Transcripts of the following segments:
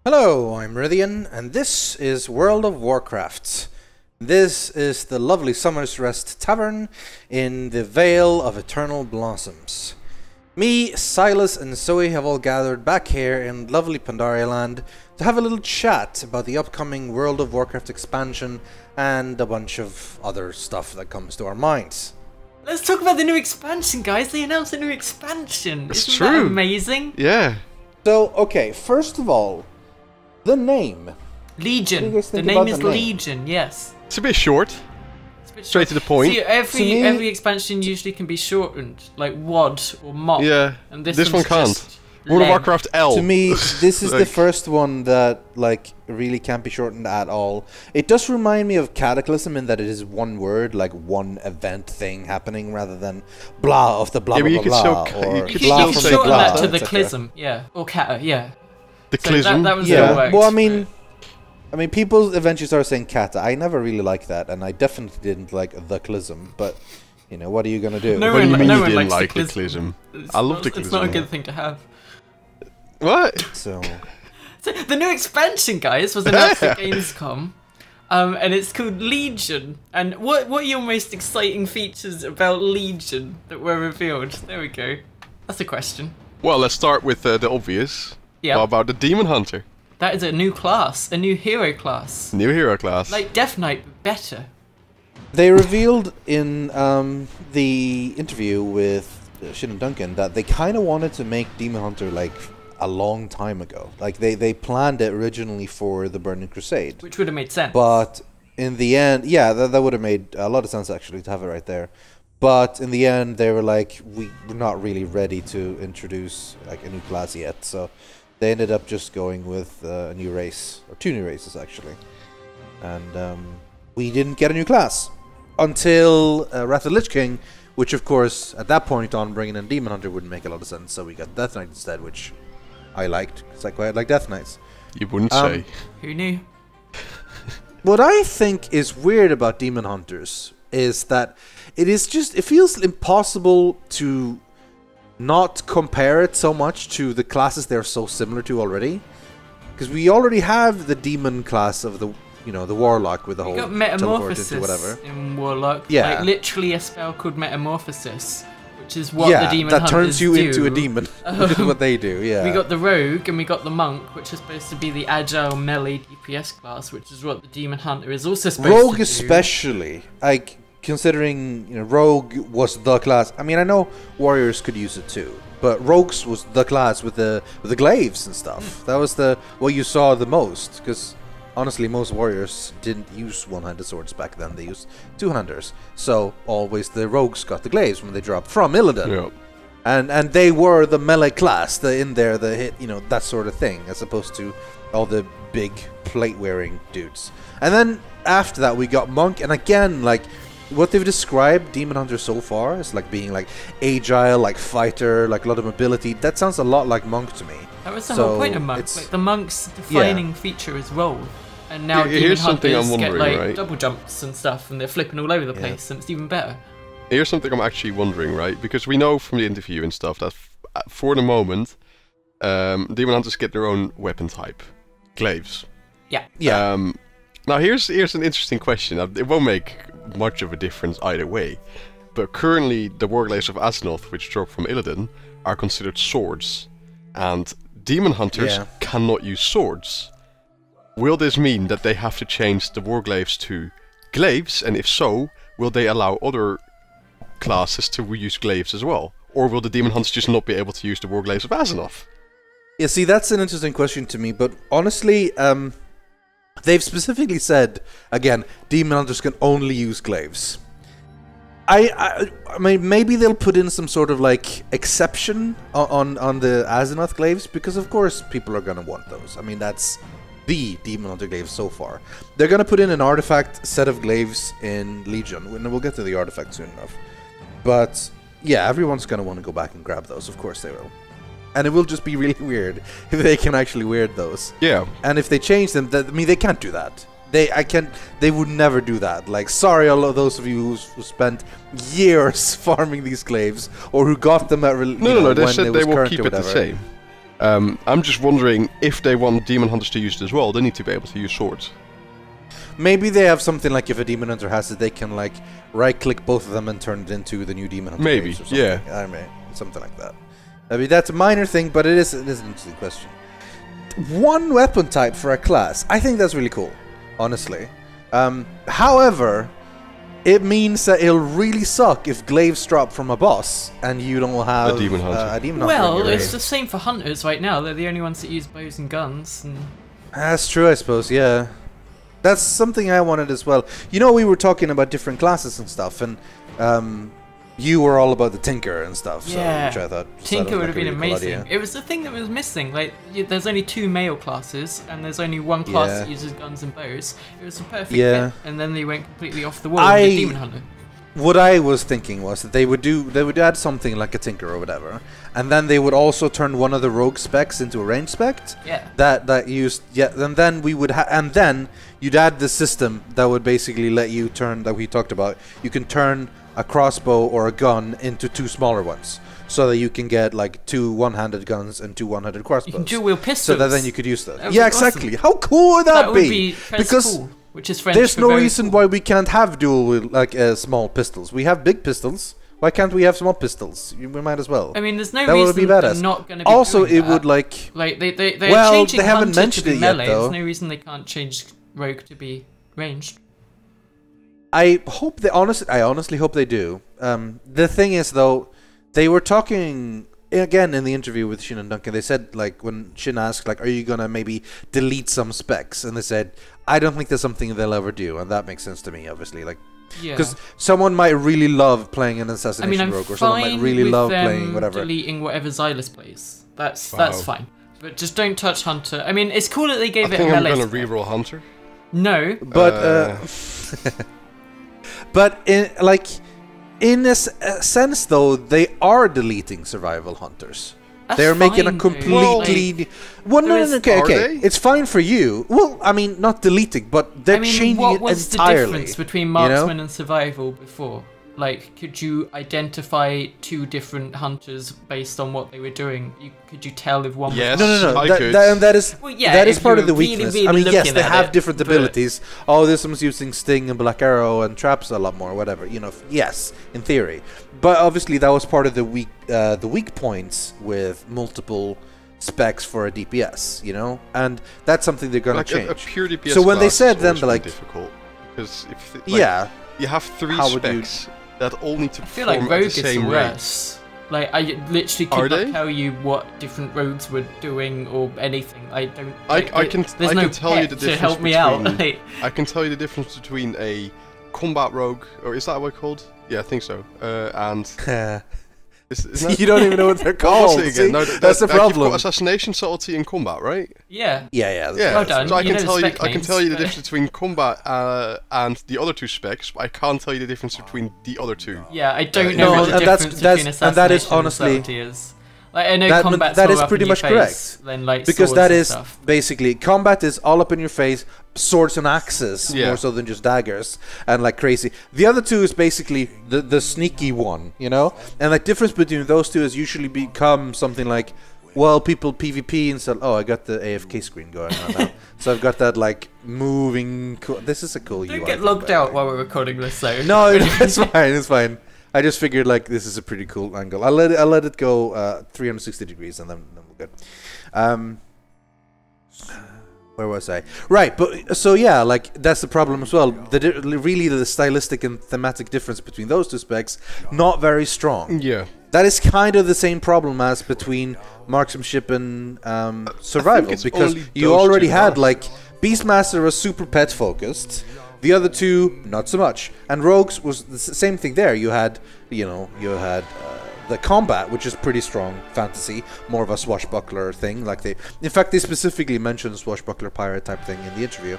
Hello, I'm Rythian, and this is World of Warcraft. This is the lovely Summer's Rest Tavern in the Vale of Eternal Blossoms. Me, Zylus, and Zoey have all gathered back here in lovely Pandaria land to have a little chat about the upcoming World of Warcraft expansion and a bunch of other stuff that comes to our minds. Let's talk about the new expansion, guys. They announced a new expansion. It's Isn't true. that amazing? Yeah. So, okay, first of all, the name. Legion. What do you guys The think name about is the name? Legion, yes. It's a bit short. It's a bit Straight short. to the point. See, To me- every expansion usually can be shortened, like WOD or MOP. Yeah. And this one one's can't. just World of length. Warcraft L. To me, this is the Like- first one that, like, really can't be shortened at all. It does remind me of Cataclysm in that it is one word, like one event thing happening, rather than blah of the blah Yeah, but blah you could blah, still blah, ca- or you You could could, still you could say shorten blah, that to the etc. Clism, yeah. Or Cata, yeah. the So Clism. that was Yeah, worked. well, I mean, people eventually started saying Kata. I never really liked that, and I definitely didn't like the Clism, but, you know, what are you gonna do? No What do you one- mean no you one didn't likes the like the Clism. Clism? I love the It's not a Clism. good thing to have. What? So, So the new expansion, guys, was announced at Gamescom, and it's called Legion. And what are your most exciting features about Legion that were revealed? There we go. That's a question. Well, let's start with the obvious. Yeah. How about the Demon Hunter? That is a new class, a new hero class. New hero class. Like Death Knight, but better. they revealed in the interview with Shin and Duncan that they kind of wanted to make Demon Hunter, like, a long time ago. Like, they planned it originally for the Burning Crusade. Which would have made sense. But in the end, yeah, that would have made a lot of sense, actually, to have it right there. But in the end, they were like, we're not really ready to introduce, like, a new class yet. So they ended up just going with a new race, or two new races, actually. And we didn't get a new class until Wrath of the Lich King, which, of course, at that point on, bringing in Demon Hunter wouldn't make a lot of sense. So we got Death Knight instead, which I liked, because I quite like Death Knights. You wouldn't say. Who knew? What I think is weird about Demon Hunters is that it feels impossible to not compare it so much to the classes they're so similar to already. Because we already have the demon class of the, you know, the warlock with the We whole got teleport Metamorphosis into whatever. in Warlock. Yeah. Like, literally a spell called Metamorphosis, which is what Yeah, the Demon that Hunters turns you do. into a demon. Which is what they do, yeah. We got the Rogue and we got the Monk, which is supposed to be the agile melee DPS class, which is what the Demon Hunter is also supposed to Rogue do. especially, like, considering, you know, Rogue was the class. I mean, I know Warriors could use it too, but Rogues was the class with the glaives and stuff. That was what you saw the most, because honestly, most Warriors didn't use one-handed swords back then. They used two-handers. So always the Rogues got the glaives when they dropped from Illidan. Yeah. And they were the melee class, the hit, you know, that sort of thing, as opposed to all the big plate-wearing dudes. And then after that, we got Monk, and again, like, what they've described Demon Hunter so far is like being like agile, like fighter, like a lot of mobility. That sounds a lot like Monk to me. That was the So whole point of Monk. it's- Like, the Monk's defining feature is roll. And now Yeah, Demon here's something Hunters I'm get wondering, like right? double jumps and stuff, and they're flipping all over the Yeah. place, and it's even better. Here's something I'm actually wondering, right? Because we know from the interview and stuff that for the moment, Demon Hunters get their own weapon type. Glaives. Yeah. Yeah. Now here's an interesting question. It won't make much of a difference either way, but currently the Warglaives of Azeroth, which drop from Illidan, are considered swords, and Demon Hunters Yeah. cannot use swords. Will this mean that they have to change the Warglaives to glaives, and if so, will they allow other classes to use glaives as well? Or will the Demon Hunters just not be able to use the Warglaives of Azeroth? Yeah, see, that's an interesting question to me, but honestly, they've specifically said, again, Demon Hunters can only use glaives. I mean, maybe they'll put in some sort of, like, exception on the Azeroth glaives, because of course people are going to want those. I mean, that's the Demon Hunter glaives so far. They're going to put in an artifact set of glaives in Legion, and we'll get to the artifact soon enough. But, yeah, everyone's going to want to go back and grab those, of course they will. And it will just be really weird if they can actually wear those. Yeah. And if they change them, I mean, they can't do that. They would never do that. Like, sorry, all of those of you who spent years farming these glaives, or who got them at No, they when said it they was will current keep or it the whatever. same. I'm just wondering if they want demon hunters to use it as well. They need to be able to use swords. Maybe they have something like if a demon hunter has it, they can like right-click both of them and turn it into the new demon hunter. Maybe, or something. yeah. I mean, something like that. I mean, that's a minor thing, but it is an interesting question. One weapon type for a class. I think that's really cool, honestly. However, it means that it'll really suck if glaives drop from a boss and you don't have a demon hunter. Well, it's the same for hunters right now. They're the only ones that use bows and guns. And that's true, I suppose, yeah. That's something I wanted as well. You know, we were talking about different classes and stuff, and you were all about the Tinker and stuff, yeah. so, which I thought Tinker would have been really amazing. Cool, it was the thing that was missing. Like, there's only 2 male classes, and there's only one class that uses guns and bows. It was a perfect fit, and then they went completely off the wall with the Demon Hunter. What I was thinking was that they would add something like a Tinker or whatever, and then they would also turn one of the rogue specs into a range spec. Yeah. That used and then we would and then you'd add the system that would basically let you turn, that we talked about. You can turn a crossbow or a gun into 2 smaller ones, so that you can get like 2 one-handed guns and 2 one-handed crossbows. You can dual pistols. So that then you could use that. That Yeah, awesome. exactly. How cool would that be? Because cool, which is French there's for no very reason cool. why we can't have dual like small pistols. We have big pistols. Why can't we have small pistols? We might as well. I mean, there's no that reason would be badass. they're not going to be Also, doing it that. would like they're well, changing they haven't Hunter mentioned to be it yet, melee. though. There's no reason they can't change Rogue to be ranged. I hope they I honestly hope they do. The thing is, though, they were talking again in the interview with Shin and Duncan. They said, like, when Shin asked, like, are you gonna maybe delete some specs? And they said, I don't think that's something they'll ever do, and that makes sense to me, obviously. Like, because someone might really love playing an assassination rogue, or someone might really love playing whatever. Deleting whatever Zylus plays. That's fine. But just don't touch Hunter. I mean, it's cool that they gave it a melee. I think I'm gonna spec. reroll Hunter. No, but but in a sense, though, they are deleting survival hunters. That's They're making a fine, completely... though. no, okay. They? It's fine for you. Well, I mean, not deleting, but they're changing what it was entirely. the difference between marksman and survival before? Like, could you identify 2 different hunters based on what they were doing? Could you tell if one was... Yes, No. I could. That is, well, yeah, that is if part you of the were really, weakness. really I mean, yes, looking they at have it, different but- abilities. Oh, this one's using Sting and Black Arrow and traps a lot more, whatever. You know, yes, in theory. But obviously, that was part of the weak points with multiple specs for a DPS, you know? And that's something they're going to change. A pure DPS So when they class said is then, always they're like... difficult. Because if you have 3 How would specs that all need to I feel like perform Rogue at the is same rate. worse. Like, I literally Are could not they? tell you what different rogues were doing or anything. I don't... I like, can there's I no can tell you pet the to difference help me between, out. Like, I can tell you the difference between a combat rogue, or is that what it's called? Yeah, I think so. And isn't that, You don't even know what they're called. what's it See? again? No, That's the like, problem. You've got assassination, subtlety, and combat, right? yeah. Yeah. Yeah. Well done. So I You can know the tell you. spec I can names, tell you the but- difference between combat and the other 2 specs, but I can't tell you the difference between the other 2. Yeah, I don't No, know what the and difference between assassination and that is honestly- and subtlety is. Like, I know That- combat's that more is up pretty in your much face correct. than, like, Because swords that and is stuff. basically combat is all up in your face, swords and axes Yeah. more so than just daggers and like crazy. The other 2 is basically the sneaky one, you know. And the difference between those 2 is usually become something like, well, people PvP and so. Oh, I got the AFK screen going on now, so I've got that like moving. This is a cool UI. Don't get thing, logged by the out way. while we're recording this, though. No, it's fine. It's fine. I just figured like this is a pretty cool angle. I'll let it go 360 degrees and then we're good. Where was I? Right, but so yeah, like that's the problem as well. Really, the stylistic and thematic difference between those 2 specs not very strong. Yeah. That is kind of the same problem as between marksmanship and survival, it's because only you those already 2 had classes. like Beastmaster was super pet focused. The other 2, not so much. And Rogues was the same thing there. You had the combat, which is pretty strong fantasy, more of a swashbuckler thing. Like in fact, they specifically mentioned swashbuckler pirate type thing in the interview,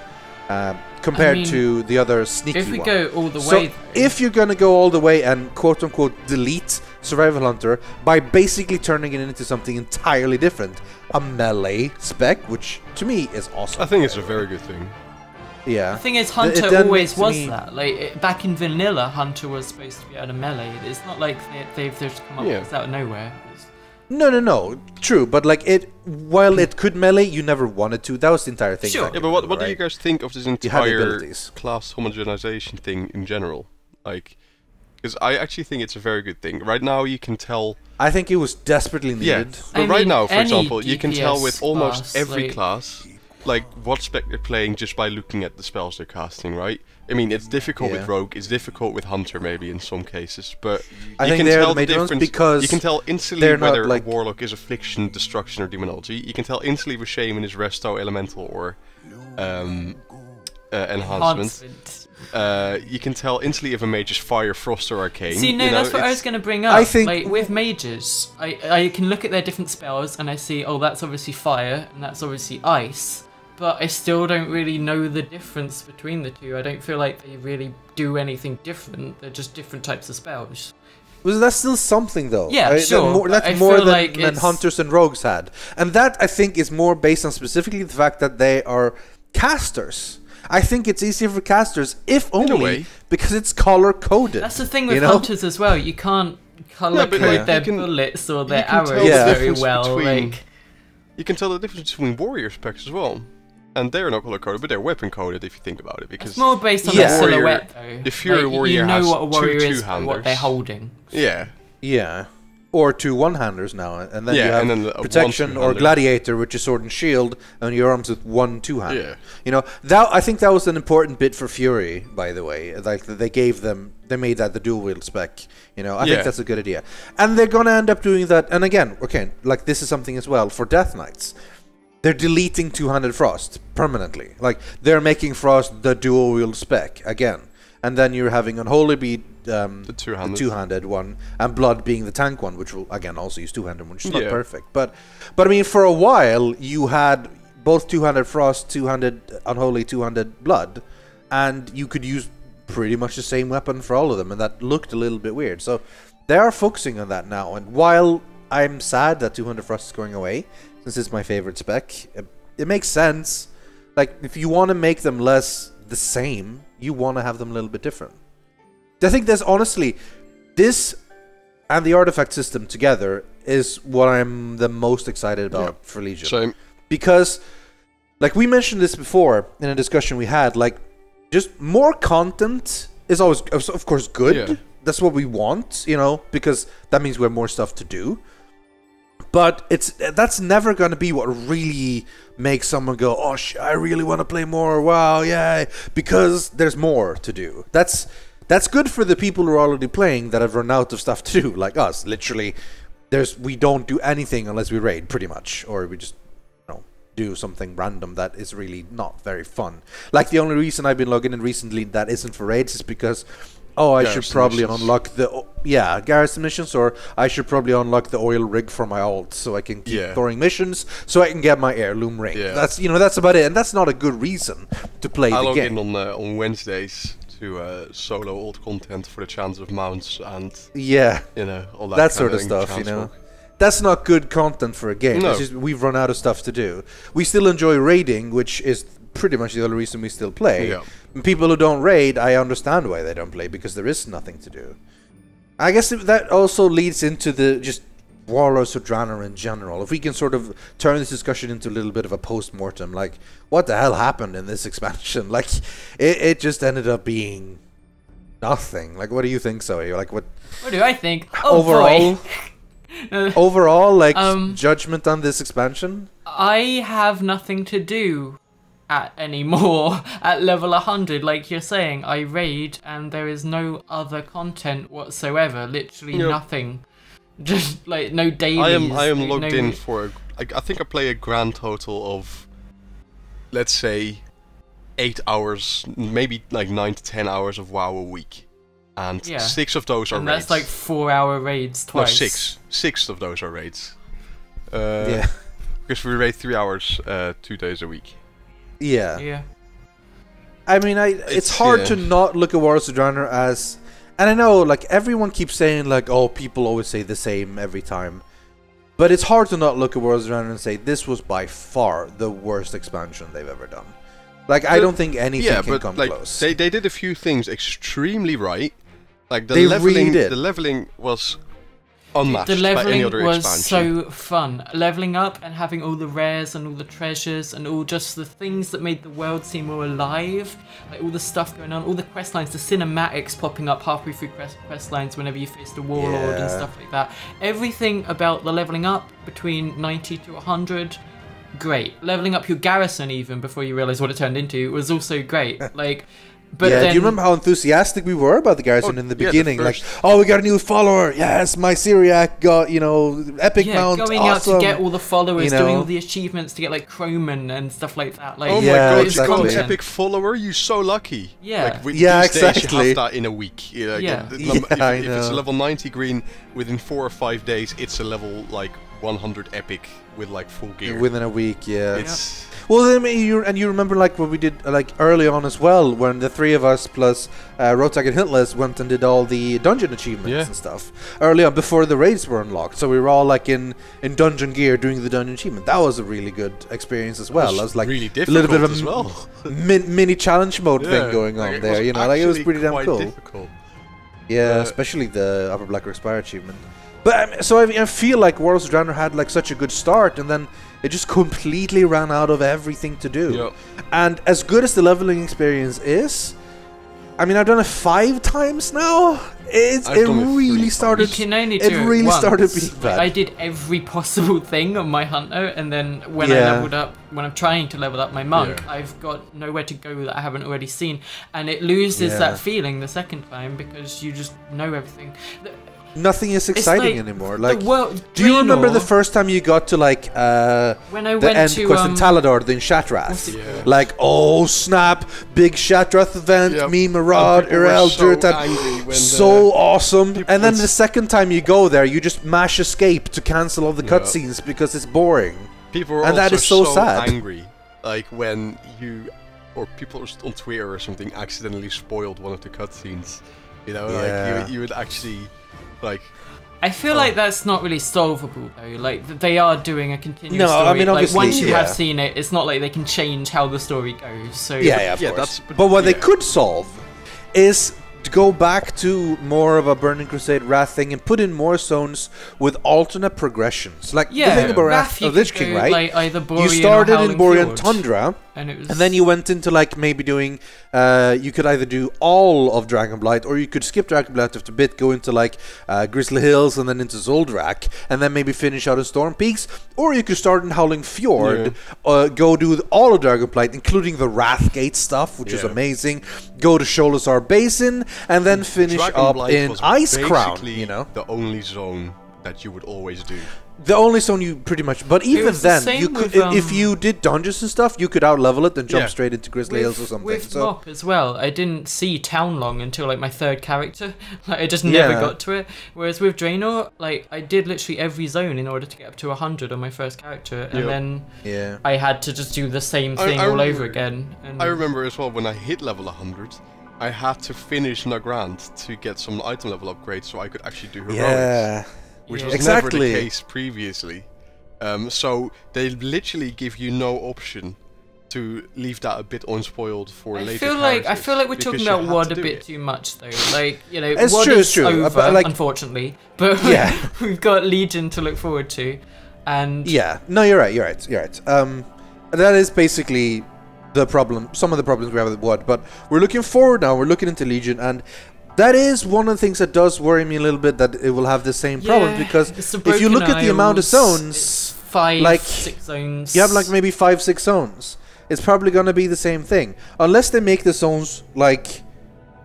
compared to the other sneaky one. If we go all the So way... if you're gonna go all the way and quote unquote delete Survival Hunter by basically turning it into something entirely different, a melee spec, which to me is awesome. I think it's a very good thing. Yeah. The thing is, It Hunter then always makes was me- that. Like, back in vanilla, Hunter was supposed to be out of melee. It's not like they've just come up with this out of nowhere. No. True, but like while it could melee, you never wanted to. That was the entire thing. Sure. Yeah, but what do you guys think of this had the entire abilities. class homogenization thing in general? Like, because I actually think it's a very good thing. Right now, you can tell. I think it was desperately Yeah, needed. but right now, for any example, you can tell with DPS almost class, every like- class, like what spec they're playing just by looking at the spells they're casting, right? I mean, it's difficult with Yeah. Rogue, it's difficult with Hunter maybe in some cases, but I you think can they're tell the the major ones difference because you can tell instantly they're not whether like- a Warlock is Affliction, Destruction, or Demonology. You can tell instantly if a Shaman is Resto, Elemental, or Enhancement. You can tell instantly if a Mage is Fire, Frost, or Arcane. See, no, you know, that's what I it's- was going to bring up. I think- like with mages, I can look at their different spells and I see, oh, that's obviously fire and that's obviously ice, but I still don't really know the difference between the two. I don't feel like they really do anything different. They're just different types of spells. Well, that's still something, though. Yeah, sure. That's I more feel than, like than it's- hunters and rogues had, and that I think is more based on specifically the fact that they are casters. I think it's easier for casters, if only way. because it's color coded. That's the thing with you know? hunters as well. You can't color Yeah, but, code like, their you can- bullets or you their can arrows tell the Yeah. very difference well. between- Like, You can tell the difference between warrior specs as well. And they're not color coded, but they're weapon coded if you think about it. Because it's more based on Yeah. their silhouette, though. The Fury Like, Warrior you know has what a warrior two is and what two-handers. they're holding. yeah, Yeah. Or two one-handers now, and then Yeah, you have and then a protection or one-two-hander. gladiator, which is sword and shield, and your arms with one two-hander. Yeah. You know, that I think that was an important bit for Fury, by the way. Like they gave them, they made that the dual wield spec. You know, I Yeah. think that's a good idea, and they're gonna end up doing that. And again, okay, like this is something as well for Death Knights. They're deleting two-handed Frost permanently. Like they're making Frost the dual wield spec again, and then you're having Unholy be the two-handed one, and Blood being the tank one, which will again also use two-handed, which is not Yeah. perfect. But I mean, for a while you had both two-handed Frost, two-handed Unholy, two-handed Blood, and you could use pretty much the same weapon for all of them, and that looked a little bit weird. So they are focusing on that now. And while I'm sad that two-handed Frost is going away, since it's my favorite spec, it makes sense. Like if you want to make them less the same, you want to have them a little bit different. I think there's honestly, this and the artifact system together is what I'm the most excited about for Legion. so Because, like we mentioned this before in a discussion we had, like just more content is always, of course, good. Yeah. That's what we want, you know, because that means we have more stuff to do. But that's never going to be what really makes someone go, oh, I really want to play more. Wow, yeah, because there's more to do. That's good for the people who are already playing that have run out of stuff to do, like us. Literally, we don't do anything unless we raid, pretty much, or we just do something random that is really not very fun. Like the only reason I've been logging in recently that isn't for raids is because I should Garrison probably missions. unlock the garrison missions, or I should probably unlock the oil rig for my alt so I can keep throwing missions, so I can get my heirloom ring. Yeah. That's about it, and that's not a good reason to play I the log game. in on Wednesdays to solo old content for the chance of mounts and Yeah, all that that kind sort of thing, stuff, transmog. That's not good content for a game. No. It's just we've run out of stuff to do. We still enjoy raiding, which is pretty much the only reason we still play. Yeah. And people who don't raid, I understand why they don't play, because there is nothing to do. I guess that also leads into the just Warlords of Draenor in general. If we can sort of turn this discussion into a little bit of a post-mortem, like, what the hell happened in this expansion? Like, it just ended up being nothing. Like, what do you think, Zoe? Like, what do I think? Oh, overall? boy. Overall, like, judgment on this expansion? I have nothing to do anymore at level 100. Like you're saying, I raid and there is no other content whatsoever. Literally nothing. Just like no dailies. I am logged in for I think I play a grand total of, let's say, 8 hours, maybe like 9 to 10 hours of WoW a week, and 6 of those are and raids. that's like 4-hour raids twice. No, 6 of those are raids. Yeah. Because we raid 3 hours 2 days a week. Yeah. I mean, it's hard to not look at Warlords of Draenor as... And I know, like, everyone keeps saying, like, oh, people always say the same every time. But it's hard to not look at Warlords of Draenor and say, this was by far the worst expansion they've ever done. Like, I don't think anything can come close. They did a few things extremely right. Like, They really did. The leveling was unmatched The by any leveling other was expansion. so fun. Leveling up and having all the rares and all the treasures and all just the things that made the world seem more alive. Like all the stuff going on, all the quest lines, the cinematics popping up halfway through quest lines whenever you faced a warlord and stuff like that. Everything about the leveling up between 90 to 100, great. Leveling up your garrison even before you realise what it turned into was also great. Like... But yeah, then, do you remember how enthusiastic we were about the garrison in the beginning? the Like, oh, we got a new follower. Yes, my Syriac got, you know, epic mount. going awesome. out to get all the followers, You know? doing all the achievements to get like Croman and stuff like that. Like, Oh my Yeah, god, exactly. you got an content. epic follower, you're so lucky. Yeah. Like, these days exactly. you have that in a week. You know, Yeah. if it's a know. level 90 green, within 4 or 5 days, it's a level like 100 epic with like full gear. Within a week, yeah. It's Well, I mean, you remember like what we did like early on as well, when the three of us plus Rotak and Hintless went and did all the dungeon achievements and stuff early on before the raids were unlocked. So we were all like in dungeon gear doing the dungeon achievement. That was a really good experience as well. It was like really a little bit of difficult as well. mini challenge mode thing going on there. You know, like it was pretty damn cool. Difficult. Yeah, especially the Upper Black Expire achievement. But so I feel like Warlords of Draenor had like such a good start, and then it just completely ran out of everything to do. Yep. And as good as the leveling experience is, I mean, I've done it 5 times now. I've done it Really 3 started. You can only It do really once. started being bad. I did every possible thing on my hunter, and then when I Yeah. leveled up, when I'm trying to level up my monk, Yeah. I've got nowhere to go that I haven't already seen, and it loses Yeah. that feeling the second time because you just know everything. Nothing is It's exciting like anymore. the Like, world, do you remember the Draenor, first time you got to like when I the went end to quest in Talador, the Shatrath? what's it Yeah. Like, oh snap, big Shatrath event, Yep. me, And Marad, people were Irel, so Durtan, angry when so awesome. people And then would the second time you go there, you just mash escape to cancel all the Yeah. cutscenes because it's boring. People were And also that is so sad. angry, like when you or people on Twitter or something accidentally spoiled one of the cutscenes. You know, Yeah. like you would actually like. I feel like that's not really solvable though. Like they are doing a continuous No, story. I mean, like obviously, once you have yeah. seen it, it's not like they can change how the story goes. So Yeah, of Yeah, course. that's- But what they yeah. could solve is to go back to more of a Burning Crusade Wrath thing and put in more zones with alternate progressions. Like the thing about Wrath you of Lich could King, go, right? Like either Borean You started or in Borean Fjord, Tundra, and it was. and then you went into like maybe doing. You could either do all of Dragonblight, or you could skip Dragonblight after a bit, go into like Grizzly Hills, and then into Zoldrak, and then maybe finish out in Storm Peaks. Or you could start in Howling Fjord, go do all of Dragonblight, including the Wrathgate stuff, which is Yeah. amazing. Go to Sholazar Basin, and then finish up Dragonblight in was Ice Crown. basically You know, the only zone that you would always do. the only zone you pretty much. But even was the then, same you could with, if you did dungeons and stuff, you could out level it and jump Yeah. straight into Grizzly Hills or something. With So Mop as well, I didn't see Town long until like my 3rd character. Like I just never Yeah. got to it. Whereas with Draenor, like I did literally every zone in order to get up to 100 on my 1st character, and Yep. then yeah. I had to just do the same I thing all remember- over again. And I remember as well when I hit level 100, I had to finish Nagrand to get some item level upgrades so I could actually do heroics, Yeah. which Yeah. was Exactly. never the case previously. So they literally give you no option to leave that a bit unspoiled for I later. feel like we're because talking you about had WoD to a do bit it. too much though. Like It's WoD true, is it's true. over, But, like- unfortunately. But Yeah. we've got Legion to look forward to, and Yeah, no, you're right. That is basically the problem. Some of the problems we have with WoD, but we're looking forward now. We're looking into Legion, and that is one of the things that does worry me a little bit. That it will have the same problem Yeah, because it's the if you look Broken at the amount of Isles, zones, it's 5, like, 6 zones. you have like maybe 5-6 zones. It's probably gonna be the same thing unless they make the zones like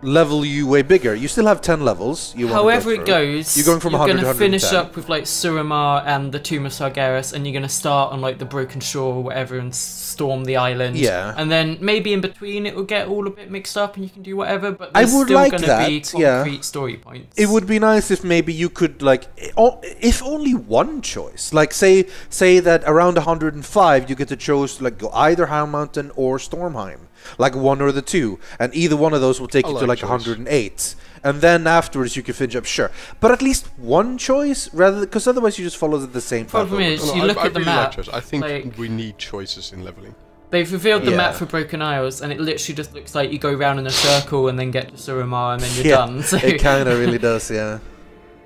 level you way bigger. You still have 10 levels. However it goes, You're going from 100 to gonna finish 110. up with like Suramar and the Tomb of Sargeras, and you're gonna start on like the Broken Shore or whatever and storm the island. Yeah. And then maybe in between it will get all a bit mixed up and you can do whatever. But I there's would still like gonna that, be yeah. concrete story points. It would be nice if maybe you could like, if only one choice. Like say that around 105 you get to choose like go either Hound Mountain or Stormheim, like one or the two, and either one of those will take I you to like like choice. 108, and then afterwards you can finish up. Sure, but at least one choice rather, because otherwise you just follow the same path. Problem over is, and over. you look at the really map, like choice. I think like- we need choices in leveling. They've revealed the Yeah. map for Broken Isles, and it literally just looks like you go round in a circle and then get to Suramar, and then you're Yeah, done. So it kind of really does, yeah.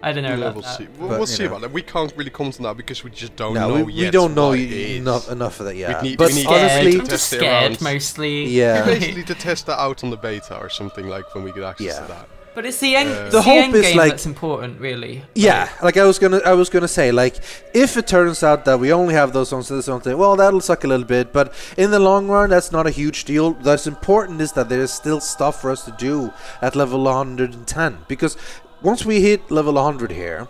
I don't know about we'll that. see. But, We'll see know. about that. We can't really comment on that because we just don't No, know we yet. don't know what it is. enough of that yet. We need- but we need- honestly, I'm just test it scared around. mostly. Yeah. We basically need to test that out on the beta or something like when we get access to that. But it's the end, The hope end is, game like- that's important, really. Yeah, like I was gonna say, like, if it turns out that we only have those ones to this one thing, well, that'll suck a little bit, but in the long run, that's not a huge deal. What's important is that there's still stuff for us to do at level 110, because once we hit level 100 here,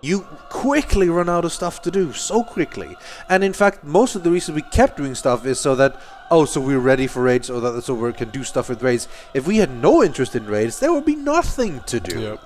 you quickly run out of stuff to do, so quickly. And in fact, most of the reason we kept doing stuff is so that, so we're ready for raids, so we can do stuff with raids. If we had no interest in raids, there would be nothing to do. Yep.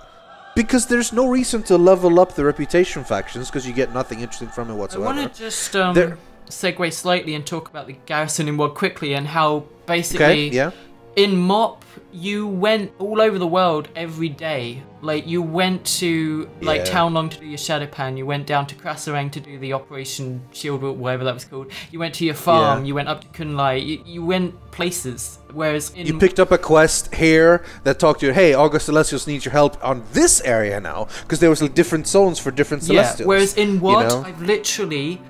Because there's no reason to level up the reputation factions, because you get nothing interesting from it I whatsoever. want to just segue slightly and talk about the garrison in WoD quickly and how basically Okay, yeah. in MOP you went all over the world every day. Like you went to like Yeah. Townlong to do your Shadowpan, you went down to Krasarang to do the Operation Shield or whatever that was called. You went to your farm, Yeah. you went up to Kunlai, you went places. Whereas in You picked up a quest here that talked to you, hey, August Celestials needs your help on this area now, because there was like different zones for different Celestials. yeah, whereas in WoD know? I've literally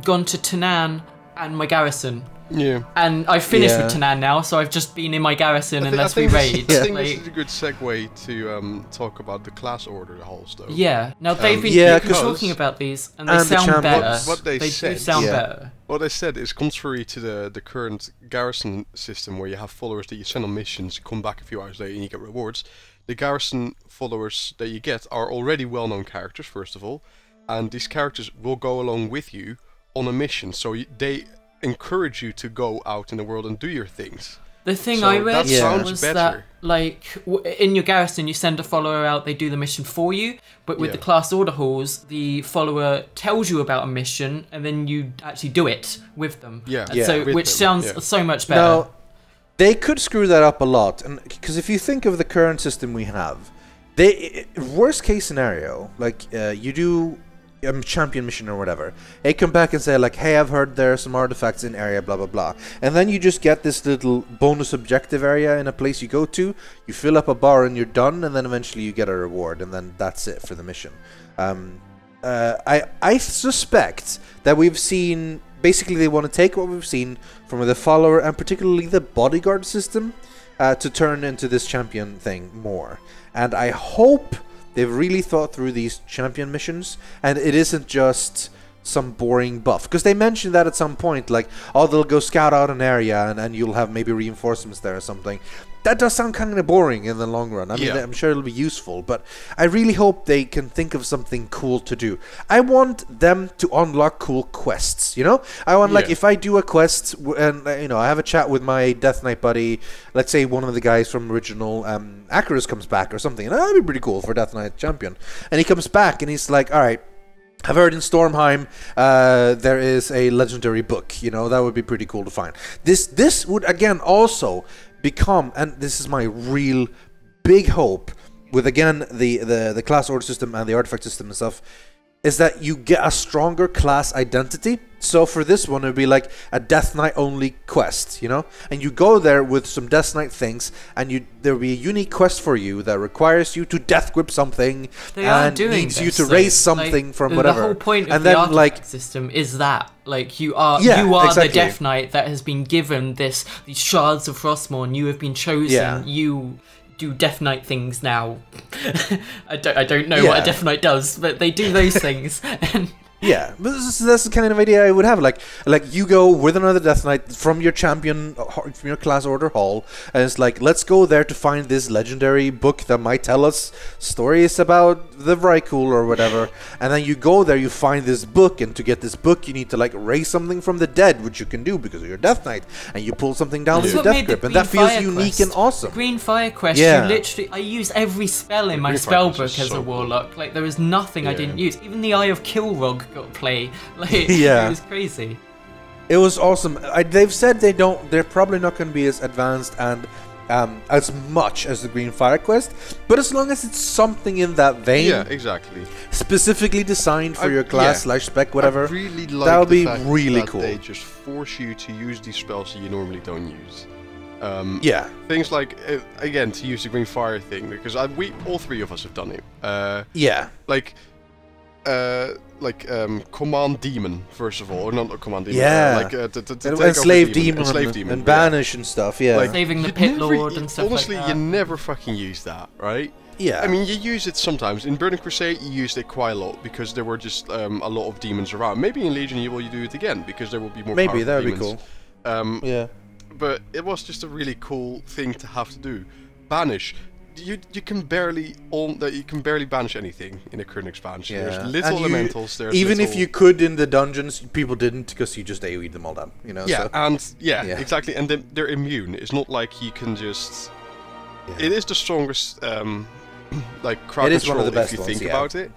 gone to Tanan and my garrison. Yeah. And I've finished Yeah. with Tanan now, so I've just been in my garrison unless we I raid. think Like, this is a good segue to talk about the class order halls, though. yeah, now they've been yeah, people 'cause- talking about these, and they and the sound champions. better. What they do said, sound yeah. better. What I said is contrary to the current garrison system where you have followers that you send on missions, you come back a few hours later and you get rewards. The garrison followers that you get are already well-known characters, first of all, and these characters will go along with you on a mission, so they encourage you to go out in the world and do your things. The thing So I read that sounds was better. that, like, in your garrison, you send a follower out, they do the mission for you, but with Yeah. the class order halls, the follower tells you about a mission, and then you actually do it with them. Yeah, And yeah, so, with which them, sounds yeah. so much better. Now, they could screw that up a lot, and because if you think of the current system we have, worst case scenario, like you do a champion mission or whatever, they come back and say like, hey, I've heard there are some artifacts in area, blah blah blah, and then you just get this little bonus objective area in a place you go to, you fill up a bar and you're done, and then eventually you get a reward, and then that's it for the mission. I suspect that we've seen, basically they want to take what we've seen from the follower and particularly the bodyguard system to turn into this champion thing more, and I hope they've really thought through these champion missions, and it isn't just some boring buff. Because they mentioned that at some point, like, they'll go scout out an area, and you'll have maybe reinforcements there or something. That does sound kind of boring in the long run. I mean, Yeah. I'm sure it'll be useful, but I really hope they can think of something cool to do. I want them to unlock cool quests, you know? I want, like, Yeah. if I do a quest, and, I have a chat with my Death Knight buddy, let's say one of the guys from original Acarus comes back or something, and that'd be pretty cool for Death Knight Champion. And he comes back, and he's like, alright, I've heard in Stormheim there is a legendary book, that would be pretty cool to find. This would, again, also become, and this is my real big hope with, again, the class order system and the artifact system and stuff, is that you get a stronger class identity. So for this one, it would be like a Death Knight only quest, and you go there with some Death Knight things, and there will be a unique quest for you that requires you to death grip something, They are and doing needs you this, to though. raise something Like, from whatever. The whole point of and the then artifact system is that, like, you are exactly. the Death Knight that has been given these shards of Frostmourne. You have been chosen. Yeah. You do Death Knight things now. I don't know Yeah. what a Death Knight does, but they do those things. And Yeah, but that's the kind of idea I would have. Like you go with another Death Knight from your champion, from your class order hall, and it's like, let's go there to find this legendary book that might tell us stories about the Vrykul or whatever. And then you go there, you find this book, and to get this book, you need to like raise something from the dead, which you can do because of your Death Knight, and you pull something down That's with what your made Death the Grip, and that Green feels Fire unique quest. and awesome. The Green Fire quest, Yeah. you literally, I use every spell in my Green Fire quest spellbook is as so a warlock. Like, there was nothing I Yeah. didn't use. Even the Eye of Kilrog got play. Like, Yeah. it was crazy. It was awesome. They've said they're probably not going to be as advanced and as much as the Green Fire Quest, but as long as it's something in that vein, Yeah, exactly. specifically designed for your class / spec, I whatever, really like that would the be fact really that cool. They just force you to use these spells that you normally don't use. Yeah. Things like, again, to use the green fire thing, because all three of us have done it. Yeah. Like command demon, first of all, or not command demon. Yeah. To take over Enslave demon, demon and banish and stuff. Yeah. Like, Saving the you'd pit never- lord and stuff honestly, like that. you never fucking use that, right? Yeah. I mean, you use it sometimes. In Burning Crusade, you used it quite a lot because there were just a lot of demons around. Maybe in Legion you will do it again because there will be more. Maybe powerful that would be demons. cool. Yeah. But it was just a really cool thing to have to do. Banish. You can barely banish anything in the current expansion. Yeah. There's little And elementals. There's even if little- you could in the dungeons, people didn't because you just AoE'd them all down. You know. Yeah, So. and Yeah. exactly, and they're immune. It's not like you can just. Yeah. It is the strongest, like crowd It is one control of the best if you ones, think yeah. about it.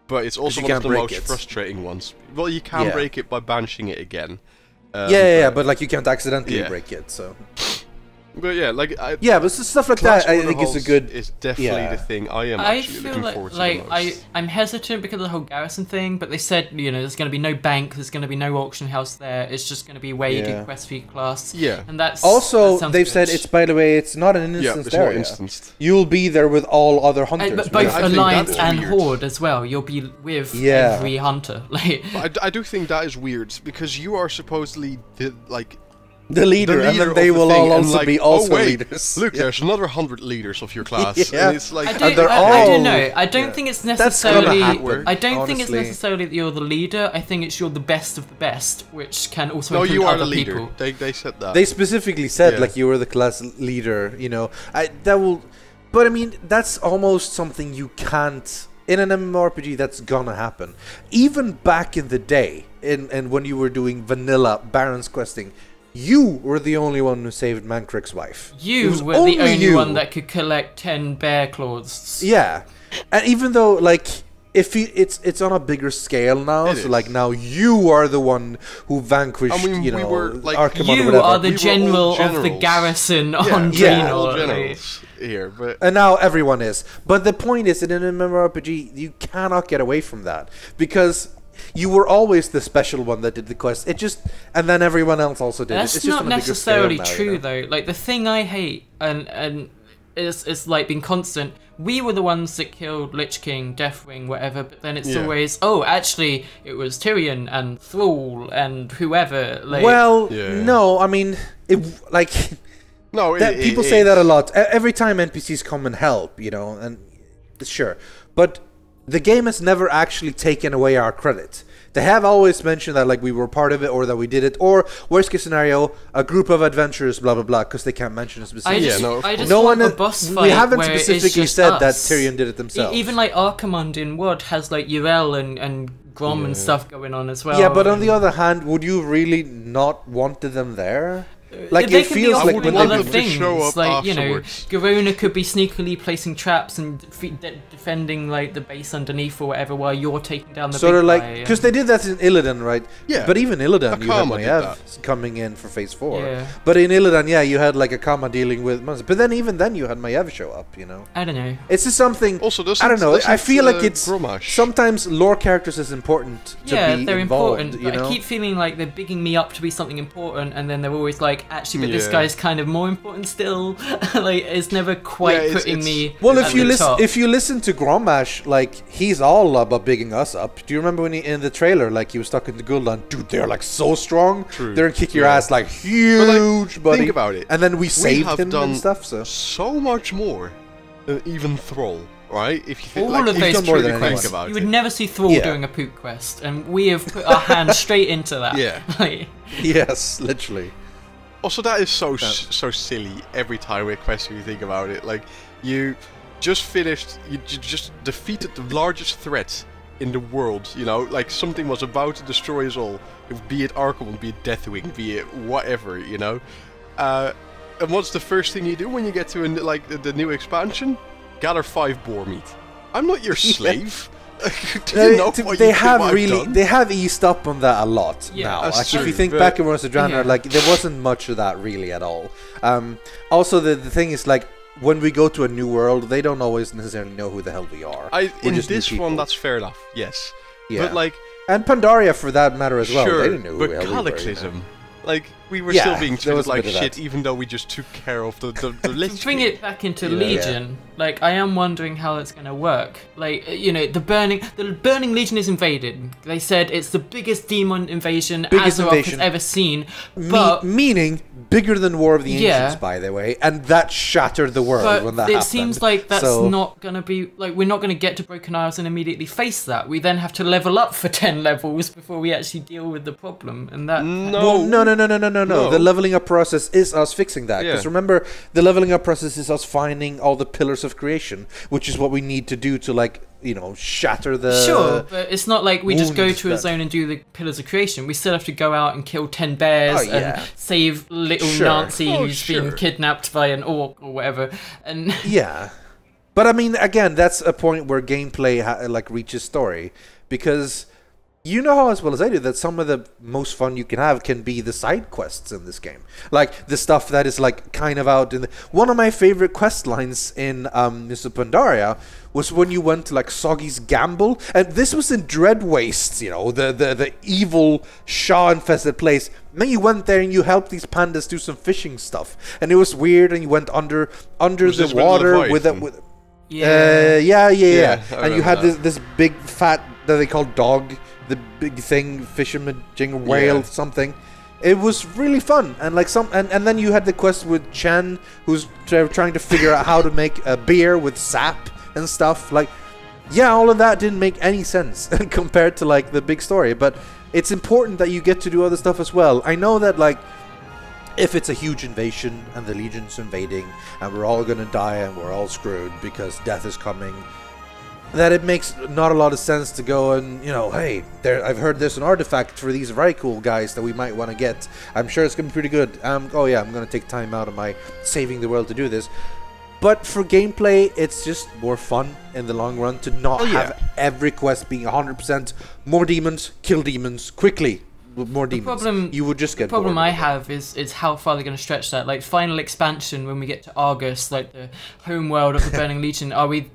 But it's also you one of can't the break most it. frustrating ones. Well, you can Yeah. break it by banishing it again. Yeah, but like you can't accidentally Yeah. break it. So. But yeah, like Yeah, but stuff like Class that, I Warner think is a Halls good. is definitely yeah. the thing I am I actually feel looking forward to like the most. I'm hesitant because of the whole garrison thing, but they said, you know, there's going to be no bank, there's going to be no auction house there, it's just going to be where you Yeah. do quest for your class. Yeah. And that's Also, that sounds they've good. said it's, by the way, it's not an Yeah, instanced it's not area. instanced. You'll be there with all other hunters. But right? both I think Alliance that's and weird. Horde as well. You'll be with Yeah. every hunter. Like, But I do think that is weird because you are supposedly the the leader, and then of they the will thing, all and also like, be oh, also wait, leaders. Look, Yeah. there's another 100 leaders of your class, Yeah. and it's like I And they're don't all- know. I don't think it's gonna necessarily. happen, I don't think it's honestly. necessarily that you're the leader. I think it's you're the best of the best, which can also no, include you are other the leader. people. They said that. They specifically said Yeah. like you were the class leader. You know, that will. But I mean, that's almost something you can't in an MMORPG. That's gonna happen. Even back in the day, and when you were doing vanilla Baron's questing. You were the only one who saved Mancrick's wife. It You was were the only you. one that could collect 10 bear claws. Yeah, and even though like if it's on a bigger scale now, It so is. like now you are the one who vanquished. I mean, you we know, were, like, Arkham or You whatever. are the We were all general of the generals. garrison yeah, on Yeah. all Draenor. generals here, but And now everyone is. But the point is that in an MMORPG, you cannot get away from that because you were always the special one that did the quest. It just and then everyone else also did it. That's It's just not on a bigger necessarily scale now, true you know? though. Like the thing I hate and it's like been constant. We were the ones that killed Lich King, Deathwing, whatever. But then it's Yeah. always actually it was Tyrion and Thrall and whoever. Like Well, Yeah. no, I mean, it like no, people say that a lot. Every time NPCs come and help, you know, and sure, but the game has never actually taken away our credit. They have always mentioned that like we were part of it or that we did it, or worst case scenario, a group of adventurers, blah blah blah, because they can't mention it specifically. Yeah, no, of I course. just No want one, a boss fight we haven't where it's specifically just said that us. Tyrion did it themselves. Even like Archimonde in WoD has like Yrel and Grom and stuff going on as well. yeah, but on and- the other hand, would you really not wanted them there? Like they it could be feels like offering when want other them they to things, show up like you know, afterwards. Garona could be sneakily placing traps and defending like the base underneath or whatever, while you're taking down the sort big of like guy, because and- they did that in Illidan, right? Yeah. But even Illidan, you had Akama did Maiev coming in for phase 4. Yeah. But in Illidan, yeah, you had like Akama dealing with monsters. But then even then, you had Maiev show up. You know, I don't know. it's just something. Also, I don't know. I feel like it's Grommash. sometimes lore characters is important to Yeah, be they're involved. important, You but know, I keep feeling like they're bigging me up to be something important, and then they're always like, actually, but this Yeah. guy's kind of more important still. Like, it's never quite Yeah, putting it's- me. well, at if you the listen, top. if you listen to Grommash, like he's all about bigging us up. Do you remember when he in the trailer, like he was talking to Gul'dan, dude, they're like so strong. True. They're gonna kick your Yeah. ass like huge, buddy. think about it. And then we saved have him done and stuff. So so much more than even Thrall, right? If you think, all like, of if you those more puke than think anyone. quests, about you it. would never see Thrall Yeah. doing a poop quest, and we have put our hand straight into that. Yeah. Like, yes, literally. Also, that is so silly every time we quest you think about it. Like, you just finished, you just defeated the largest threat in the world, you know? Like, something was about to destroy us all. Be it Archon, be it Deathwing, be it whatever, you know? And what's the first thing you do when you get to, the new expansion? Gather 5 boar meat. I'm not your slave. Do you know what They you have I've really, done? they have eased up on that a lot Yeah, now. that's Like, if you true, think but- back in Monster Drowner, Yeah. like there wasn't much of that really at all. Also, the thing is like when we go to a new world, they don't always necessarily know who the hell we are. We're In just new this people. one, that's fair enough, yes. Yeah. But, like, And Pandaria for that matter as well. sure, They didn't know who but the hell we were, you know. Cataclysm, Like, we were Yeah, still being there treated was a like bit of shit, that. even though we just took care of the Lich To bring King. it back into Yeah. Legion, like I am wondering how it's going to work. Like the Burning Legion is invaded. They said it's the biggest demon invasion Azeroth has ever seen. But Meaning bigger than War of the Yeah. Ancients, by the way, and that shattered the world when that it happened. seems like that's So- not going to be like we're not going to get to Broken Isles and immediately face that. We then have to level up for 10 levels before we actually deal with the problem, and that Well, no. The leveling up process is us fixing that. Because Yeah. remember, the leveling up process is us finding all the pillars of creation, which is what we need to do to, like, you know, shatter the... Sure, but it's not like we just go wound to a that- zone and do the Pillars of Creation. We still have to go out and kill 10 bears Oh, yeah. and save little Sure. Nancy Oh, who's sure. been kidnapped by an orc or whatever. And Yeah. But, I mean, again, that's a point where gameplay, reaches story. Because... You know as well as I do that some of the most fun you can have can be the side quests in this game. Like, the stuff that is, like, kind of out in the... One of my favorite quest lines in Mists of Pandaria was when you went to, like, Soggy's Gamble. And this was in Dread Wastes, you know, the evil Shaw-infested place. And then you went there and you helped these pandas do some fishing stuff. And it was weird, and you went under Was the this with water Leviathan? with yeah, yeah. I And you had remember this big fat that they called dog, the big thing, fisherman, jingle whale, Yeah. something. It was really fun, and like and then you had the quest with Chen, who's trying to figure out how to make a beer with sap and stuff. Like, yeah, all of that didn't make any sense compared to like the big story, but it's important that you get to do other stuff as well. I know that like, if it's a huge invasion and the Legion's invading and we're all gonna die and we're all screwed because death is coming, that it makes not a lot of sense to go and, you know, hey, I've heard there's an artifact for these very cool guys that we might want to get. I'm sure it's gonna be pretty good. Oh yeah, I'm gonna take time out of my saving the world to do this. But for gameplay, it's just more fun in the long run to not have every quest being 100% more demons, kill demons quickly. With more demons, you would just get the problem bored. I have is how far they're going to stretch that. Like final expansion, when we get to Argus, like the home world of the Burning Legion, are we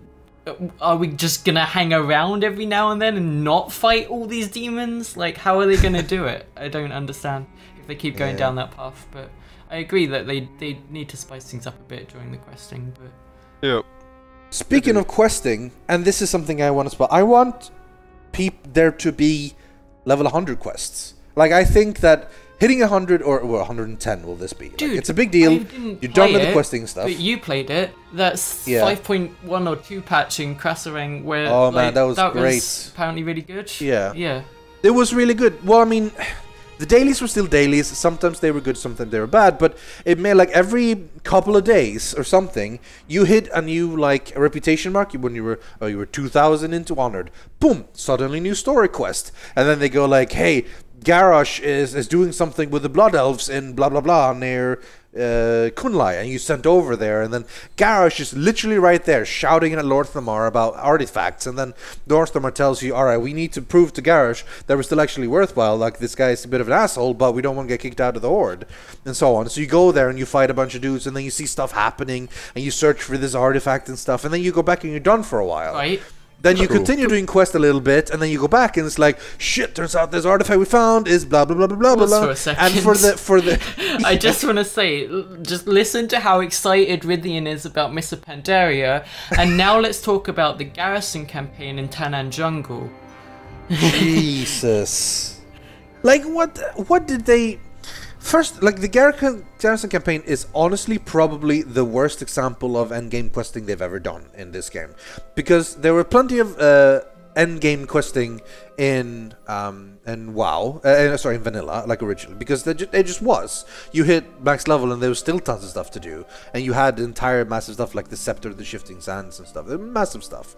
just gonna hang around every now and then and not fight all these demons? Like, how are they gonna do it? I don't understand if they keep going down that path. But I agree that they need to spice things up a bit during the questing. But Yeah. Speaking of questing, and this is something I want to spot, I want there to be level 100 quests. Like, I think that hitting 100 or 110 will this be? Dude, like, it's a big deal. You're done with the questing stuff. But you played it. That's 5.1 or 2 patch in Krasarang where man, that was great. Was apparently really good. Yeah. It was really good. Well, I mean, the dailies were still dailies. Sometimes they were good, sometimes they were bad. But it made like every couple of days or something, you hit a new like a reputation mark. When you were 2,000 into Honored, boom! Suddenly new story quest, and then they go like, hey, Garrosh is doing something with the Blood Elves in blah blah blah near Kunlai, and you sent over there, and then Garrosh is literally right there shouting at Lord Thamar about artifacts, and then Lord Thamar tells you, alright, we need to prove to Garrosh that we're still actually worthwhile, like this guy's a bit of an asshole, but we don't want to get kicked out of the Horde, and so on. So you go there and you fight a bunch of dudes, and then you see stuff happening, and you search for this artifact and stuff, and then you go back and you're done for a while. Right. Then you continue doing quest a little bit, and then you go back, and it's like, shit, turns out this artifact we found is blah blah blah blah blah blah. For a second. And for the I just want to say, just listen to how excited Rythian is about Mists of Pandaria, and now let's talk about the Garrison campaign in Tanan Jungle. Jesus, like what did they? First, like the Garrison campaign is honestly probably the worst example of endgame questing they've ever done in this game, because there were plenty of endgame questing in WoW, in vanilla, like originally, because it just was. You hit max level and there was still tons of stuff to do, and you had entire massive stuff like the Scepter, the Shifting Sands and stuff, massive stuff.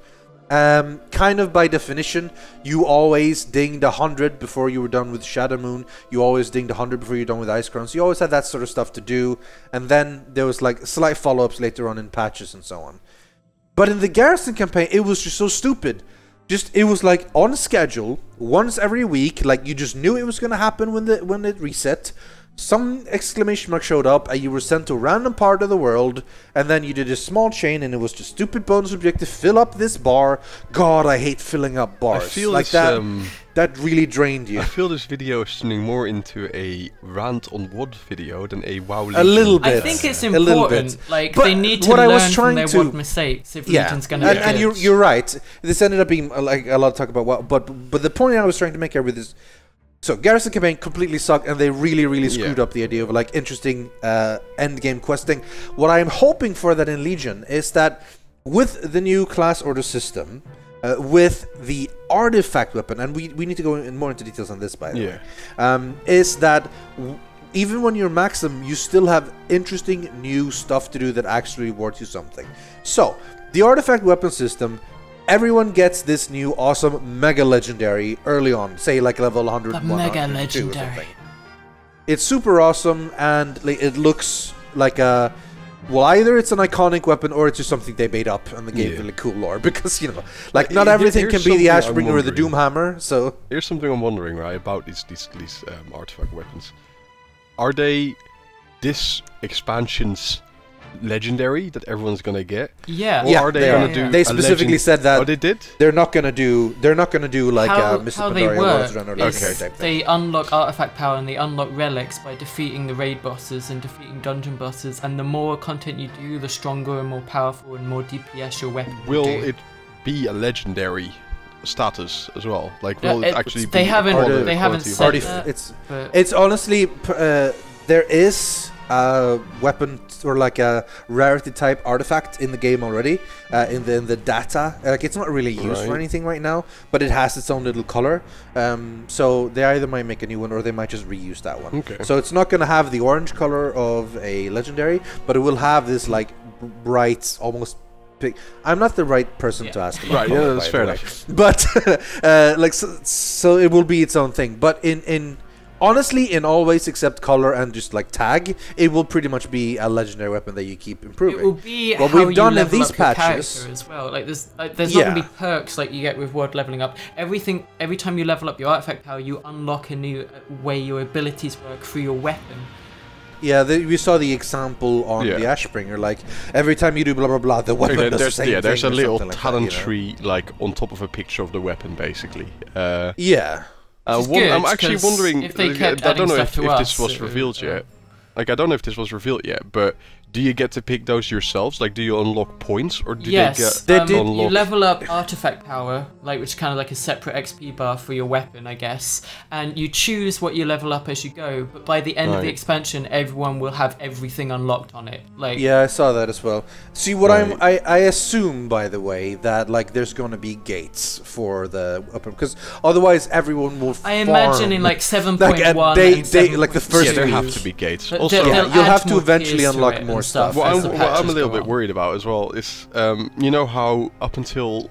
Kind of by definition, you always dinged 100 before you were done with Shadow Moon. You always dinged 100 before you're done with Ice Crown. So you always had that sort of stuff to do. And then there was like slight follow-ups later on in patches and so on. But in the Garrison campaign, it was just so stupid. It was like on schedule, once every week. Like you just knew it was gonna happen when it reset. some exclamation mark showed up, and you were sent to a random part of the world, and then you did a small chain, and it was just stupid bonus objective, fill up this bar. God, I hate filling up bars. I feel like this, that. That really drained you. I feel this video is turning more into a rant on WoD video than a WoW. A little bit. I think it's a little important. bit. Like But they need to what I was learn from trying their to- WoD mistakes if Legion's going to be and good. you're right. This ended up being like a lot of talk about WoW, but the point I was trying to make here with this. So Garrison campaign completely sucked, and they really screwed up the idea of like interesting end game questing. What I'm hoping for that in Legion is that with the new class order system, with the artifact weapon, and we need to go more into details on this by the way, is that even when you're maxim, you still have interesting new stuff to do that actually rewards you something. So the artifact weapon system. Everyone gets this new awesome mega legendary early on, say like level 100, The 102 mega or legendary. something. It's super awesome, and like, it looks like a well, either it's an iconic weapon or it's just something they made up and they gave really cool lore. Because like not everything can be the Ashbringer or the Doomhammer. So here's something I'm wondering, right, about these artifact weapons. Are they this expansion's legendary that everyone's gonna get? Yeah. Or are they gonna do? They a specifically said that. Oh, they did. They're not gonna do like Mr. How they Pandaria work World's Run or is that type thing. they unlock artifact power and they unlock relics by defeating the raid bosses and defeating dungeon bosses, and the more content you do, the stronger and more powerful and more DPS your weapon Will do. it be a legendary status as well? Like, will it actually be? They haven't quality said of that, but It's honestly there is a weapon or like a rarity type artifact in the game already in the data. Like it's not really used for anything right now, but it has its own little color. So they either might make a new one or they might just reuse that one. Okay. So it's not going to have the orange color of a legendary, but it will have this like bright, almost. I'm not the right person to ask about. Right, color, yeah, that's by the fair way. But like so it will be its own thing. But in honestly, in all ways except color and just like tag, it will pretty much be a legendary weapon that you keep improving. it will be what how we've done you in level these up your patches character as well. Like there's not gonna be perks like you get with WoD leveling up. Every time you level up your artifact power, you unlock a new way your abilities work through your weapon. Yeah, we saw the example on the Ashbringer. Like every time you do blah blah blah, the weapon does the same thing. There's a or little something like talent that, tree like on top of a picture of the weapon, basically. Yeah. I'm actually wondering. If they kept I don't know adding stuff if to this us, was revealed yet. Like I don't know if this was revealed yet, but do you get to pick those yourselves? Like, do you unlock points, or do yes, they get you unlocked? level up artifact power, like which is kind of like a separate XP bar for your weapon, I guess. And you choose what you level up as you go. But by the end of the expansion, everyone will have everything unlocked on it. Like yeah, I saw that as well. See, what I assume, by the way, that like there's going to be gates for the upper, because otherwise everyone will. I imagine in like 7.1 like, and like the first there week. have to be gates. But Also, they'll you'll add have to more eventually tiers to unlock it more and stuff. what as the I'm a patches little go bit on. worried about as well is, you know how up until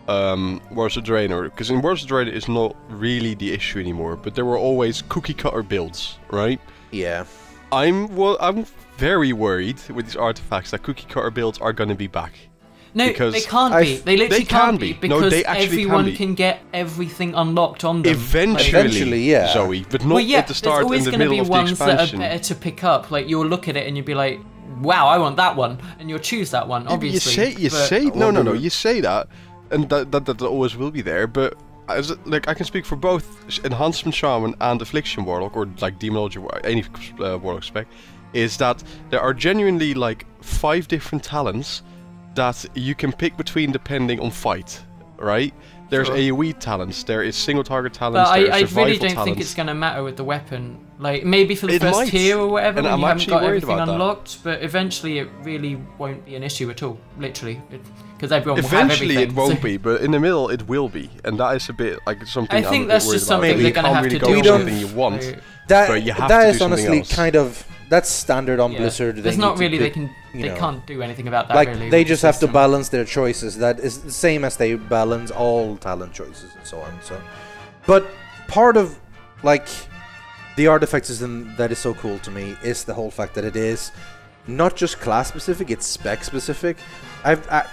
Wars of Draenor, because in Wars of Draenor it's not really the issue anymore, but there were always cookie cutter builds, right? Yeah. I'm very worried with these artifacts that cookie cutter builds are going to be back. No, because they can't be. They literally they can can't be. be No, because they actually everyone can be. get everything unlocked on them. Eventually, yeah. Zoe, but not at the start there's always in the gonna middle be of the ones that expansion. are better to pick up. Like you'll look at it and you'll be like, "Wow, I want that one," and you'll choose that one. Obviously, You say no. You say that, and that always will be there. But like I can speak for both Enhancement Shaman and Affliction Warlock, or like Demonology, any Warlock spec, is that there are genuinely like 5 different talents that you can pick between depending on fight, right? There's AoE talents, there is single target talents, But there I is survival really don't talents. think it's going to matter with the weapon. Like maybe for the It first might, tier or whatever, and when I'm you haven't actually got worried everything about that. unlocked. But eventually, it really won't be an issue at all. Literally, because everyone will have Eventually everything. it won't be, but in the middle it will be, and that is a bit like something I think I'm a bit that's worried just about. something You they're going to can't have really to go do. for something you want. So, But you have that to is do something honestly else. kind of that's standard on yeah. Blizzard. There's They not need to really pick, they can't do anything about that. like really, they with the just have to system. balance their choices. That is the same as they balance all talent choices and so on. So, but part of like the artifact system that is so cool to me is the whole fact that it is not just class specific; it's spec specific.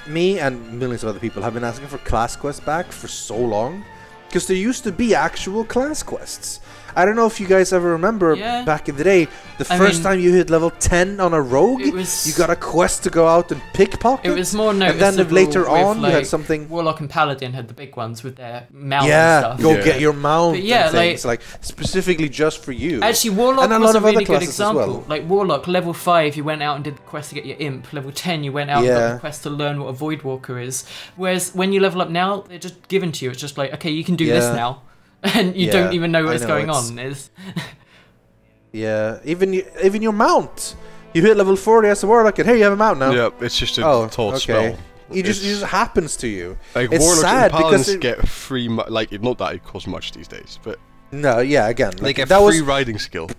Me and millions of other people have been asking for class quests back for so long, because there used to be actual class quests. I don't know if you guys ever remember back in the day, the first time you hit level 10 on a rogue, you got a quest to go out and pickpocket. It was more noticeable. And then later on, like, you had something. Warlock and Paladin had the big ones with their mount and stuff. Go get your mount. But yeah, and things, like specifically just for you. Actually, Warlock and was a really good example. Well. Like Warlock, level 5, you went out and did the quest to get your imp. Level 10, you went out and got the quest to learn what a Void Walker is. Whereas when you level up now, they're just given to you. It's just like, okay, you can do this now. And you don't even know what's going on. Yeah, even your mount. You hit level 40 as a Warlock and hey, you have a mount now. Yeah, it's just a taught spell. It just happens to you. Like it's Warlocks sad and Paladins because get free, like not that it costs much these days, but no, again, they get free riding skill.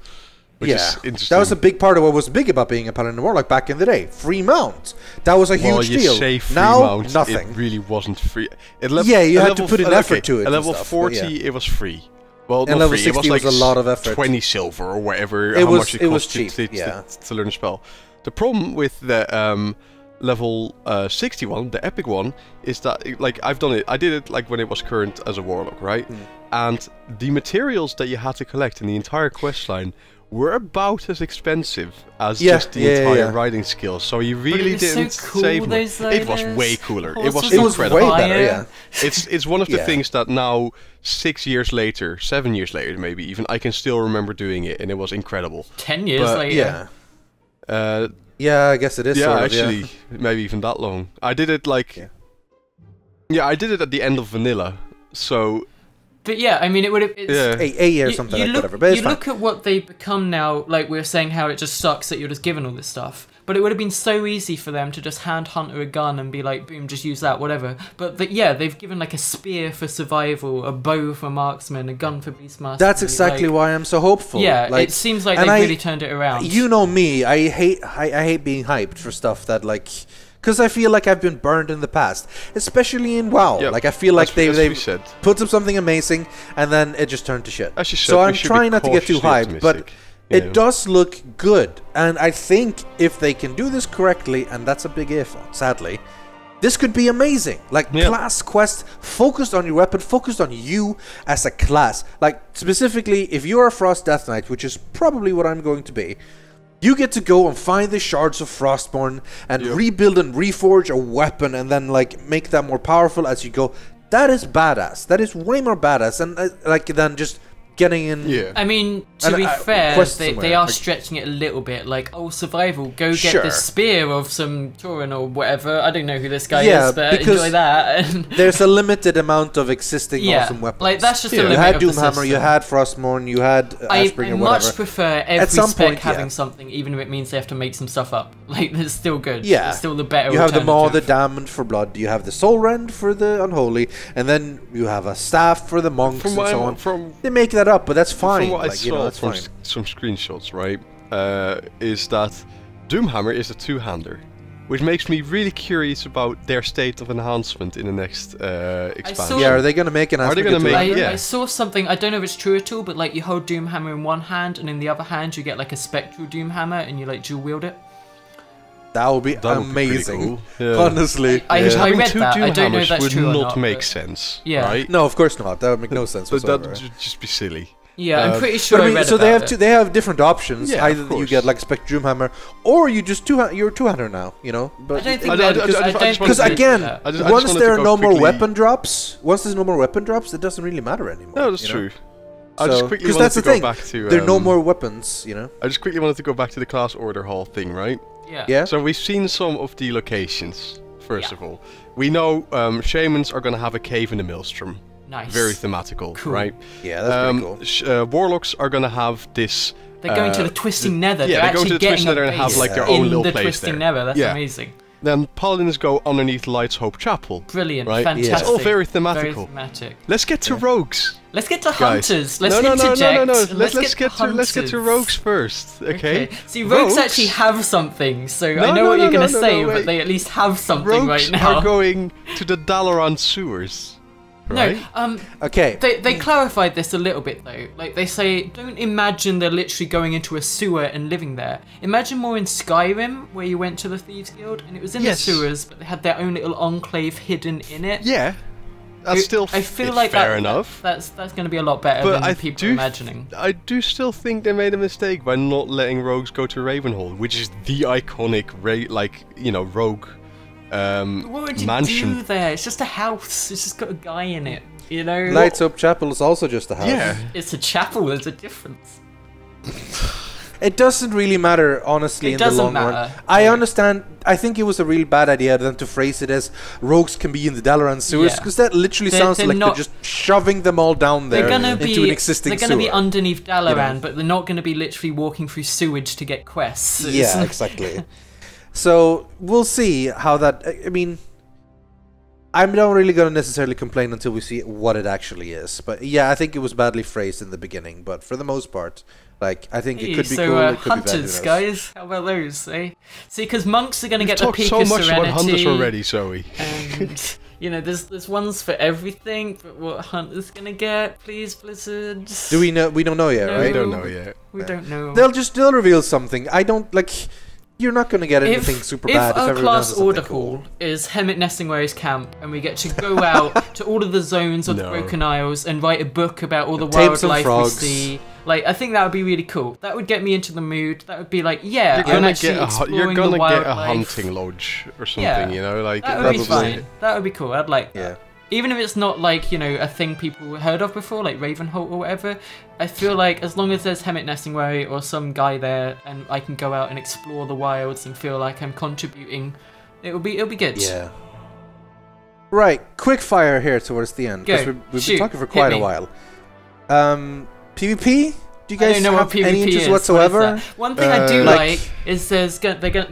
Which is interesting. That was a big part of what was big about being a Paladin and Warlock back in the day. Free mount. That was a huge deal. Say free now, mount, nothing. It really wasn't free. You had to put in effort to it. At level 40, it was free. Well, and not level free. 60 it was like a lot of effort. 20 silver or whatever. It how much it was cost cheap. To learn a spell. The problem with the level 61, the epic one, is that like I've done it. I did it like when it was current as a Warlock, right? And the materials that you had to collect in the entire quest line were about as expensive as just the entire riding skill. So you really didn't save much. It was way cooler. It was incredible. Way better, It's one of the things that now, 6 years later, 7 years later maybe even, I can still remember doing it, and it was incredible. 10 years later. Yeah, I guess it is. Yeah, actually, maybe even that long. I did it like... Yeah, I did it at the end of vanilla, so... But yeah, I mean, it would have... A year or something like whatever, but it's fine. Look at what they become now, like we were saying how it just sucks that you're just given all this stuff. But it would have been so easy for them to just hand Hunter a gun and be like, boom, just use that, whatever. But they've given like a spear for survival, a bow for marksman, a gun for beastmaster. That's exactly why I'm so hopeful. Yeah, like, it seems like they really turned it around. You know me, I hate being hyped for stuff that like... Because I feel like I've been burned in the past, especially in WoW. Yep. Like I feel like they've put up something amazing and then it just turned to shit. So I'm trying not to get too hyped, but it does look good. And I think if they can do this correctly, and that's a big if, sadly, this could be amazing. Like class quest focused on your weapon, focused on you as a class. Like specifically, if you're a Frost Death Knight, which is probably what I'm going to be, you get to go and find the shards of Frostborn and rebuild and reforge a weapon and then like make that more powerful as you go. That is badass. That is way more badass than just getting in. I mean, to be fair, they are stretching it a little bit. Like, oh, survival, go get this spear of some Tauren or whatever. I don't know who this guy is, but enjoy that. There's a limited amount of existing awesome weapons. Like, that's just a limit. You had of the Doomhammer, system. you had Frostmourne, you had Ashbringer, I whatever. much prefer every spec point, having something, even if it means they have to make some stuff up. Like, it's still good. Yeah. It's still the better You have the Maw, the alternative. Damned for blood, you have the Soul Rend for the Unholy, and then you have a Staff for the monks and so on. They make that up, but that's fine. From what I saw from some screenshots, right, is that Doomhammer is a two-hander, which makes me really curious about their state of enhancement in the next expansion. Are they going to make an enhancement? I saw something, I don't know if it's true at all, but like you hold Doomhammer in one hand, and in the other hand you get like a spectral Doomhammer, and you like dual wield it. That would be amazing. Cool. Honestly, I read two that. I don't know if that's true or not. Would not make sense. Right? No, of course not. That would make no sense. That would just be silly. Yeah, I'm pretty sure. So they have different options. Yeah, either you get like Spectre Doomhammer, or you just you're two-hander now. You know, but I don't think because again, once there are no more weapon drops, it doesn't really matter anymore. No, that's true. Because that's the thing. There are no more weapons. You know. I just quickly wanted to go back to the class order hall thing, right? Yeah. So we've seen some of the locations. First of all, we know shamans are going to have a cave in the Maelstrom. Nice. Very thematical, right? Yeah, that's pretty cool. Warlocks are going to have this... They're going to the Twisting Nether. Yeah, they're going to the Twisting Nether and have like their own little place there. In the Twisting Nether, that's amazing. Then Paladins go underneath Light's Hope Chapel. Brilliant, right? fantastic. It's all very thematical. Very thematic. Let's get to rogues. Let's get to hunters. Let's No. Let's get to rogues first, okay? See, rogues actually have something, so I know what you're going to say, but they at least have something right now. Rogues are going to the Dalaran sewers. Right? No, okay. They clarified this a little bit though. Like they say, don't imagine they're literally going into a sewer and living there. Imagine more in Skyrim, where you went to the Thieves Guild and it was in the sewers, but they had their own little enclave hidden in it. Yeah. That's still I feel like fair enough. That's going to be a lot better than people are imagining. I do still think they made a mistake by not letting rogues go to Ravenhold, which is the iconic rogue What would you mansion. do there? It's just a house. It's just got a guy in it. You know. Lights Up Chapel is also just a house. Yeah. It's a chapel. There's a difference. It doesn't really matter, honestly, in the long run. I understand. I think it was a really bad idea then to phrase it as rogues can be in the Dalaran sewers, because that literally sounds like they're just shoving them all down there into an existing sewer. They're going to be underneath Dalaran, but they're not going to be literally walking through sewage to get quests. Yeah, exactly. So we'll see how that. I mean, I'm not really going to necessarily complain until we see what it actually is. But yeah, I think it was badly phrased in the beginning. But for the most part, like, I think it could be cool. It could hunters, be bad, guys, how about those? Eh? See, because monks are going to get the peak so of much serenity. about hunters already, Zoey. And you know, there's ones for everything. But what hunters going to get? Please, Blizzard. Do we know? We don't know yet, No. right? We don't know yet. We don't know. They'll reveal something. I don't like. You're not going to get anything super bad if our everyone does class something order cool. hall is Hemet Nestingwary's camp, and we get to go out to all of the zones of the Broken Isles and write a book about all the wildlife we see. Like, I think that would be really cool. That would get me into the mood. That would be like, yeah, I'm actually exploring the wildlife. You're gonna get a hunting lodge or something, you know, like that would be fine. That would be cool. I'd like that. Yeah. Even if it's not like, you know, a thing people heard of before, like Ravenholt or whatever, I feel like as long as there's Hemet Nestingwary or some guy there and I can go out and explore the wilds and feel like I'm contributing, it'll be good. Yeah. Right, quick fire here towards the end, because we've been talking for quite a while. PvP? Do you guys know have what PvP any interest is. whatsoever? One thing I do like is they're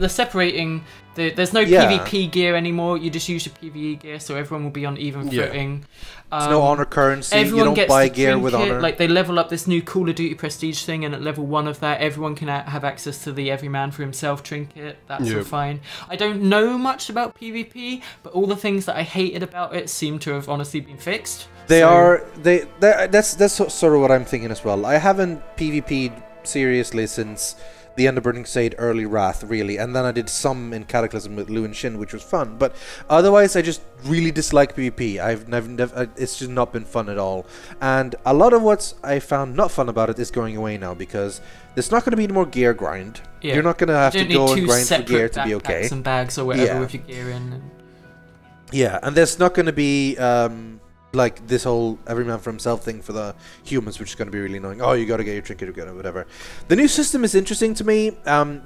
separating. There's no PvP gear anymore. You just use your PvE gear, so everyone will be on even footing. There's no honor currency. Everyone you don't gets buy to gear with honor. Like, they level up this new Call of Duty Prestige thing, and at level 1 of that, everyone can have access to the Every Man for Himself trinket. That's all fine. I don't know much about PvP, but all the things that I hated about it seem to have honestly been fixed. That's sort of what I'm thinking as well. I haven't PvP'd seriously since the End of Burning Crusade Early Wrath, really, and then I did some in Cataclysm with Lu and Shin, which was fun, but otherwise I just really dislike PvP. It's just not been fun at all, and a lot of what I found not fun about it is going away now, because there's not going to be any more gear grind. Yeah. You're not going to have to go and grind for gear to be okay. Some bags or whatever with your gear in. Yeah, and there's not going to be like this whole every man for himself thing for the humans, which is going to be really annoying. Oh, you got to get your trinket or whatever. The new system is interesting to me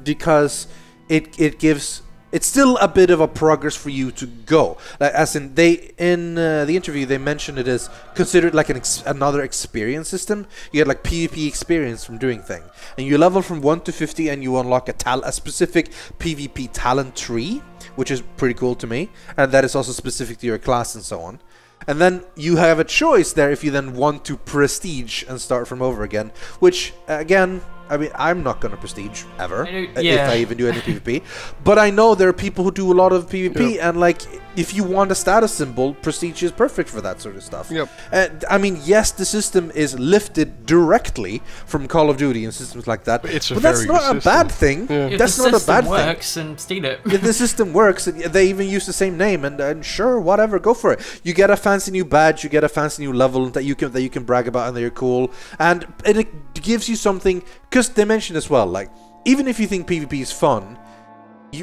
because it gives. It's still a bit of a progress for you to go. Like, as in the interview they mentioned it as considered like another experience system. You get like PvP experience from doing thing, and you level from 1 to 50, and you unlock a specific PvP talent tree, which is pretty cool to me, and that is also specific to your class and so on. And then you have a choice there if you then want to prestige and start from over again, which again, I mean, I'm not going to prestige ever, if I even do any PvP. But I know there are people who do a lot of PvP, and like, if you want a status symbol, prestige is perfect for that sort of stuff. I mean, yes, the system is lifted directly from Call of Duty and systems like that, but that's not a bad thing. That's not a bad thing. If the system works, and steal it. If the system works, and they even use the same name, and sure, whatever, go for it. You get a fancy new badge, you get a fancy new level that you can brag about, and they're cool, and it gives you something. Because they mentioned as well, like, even if you think PvP is fun,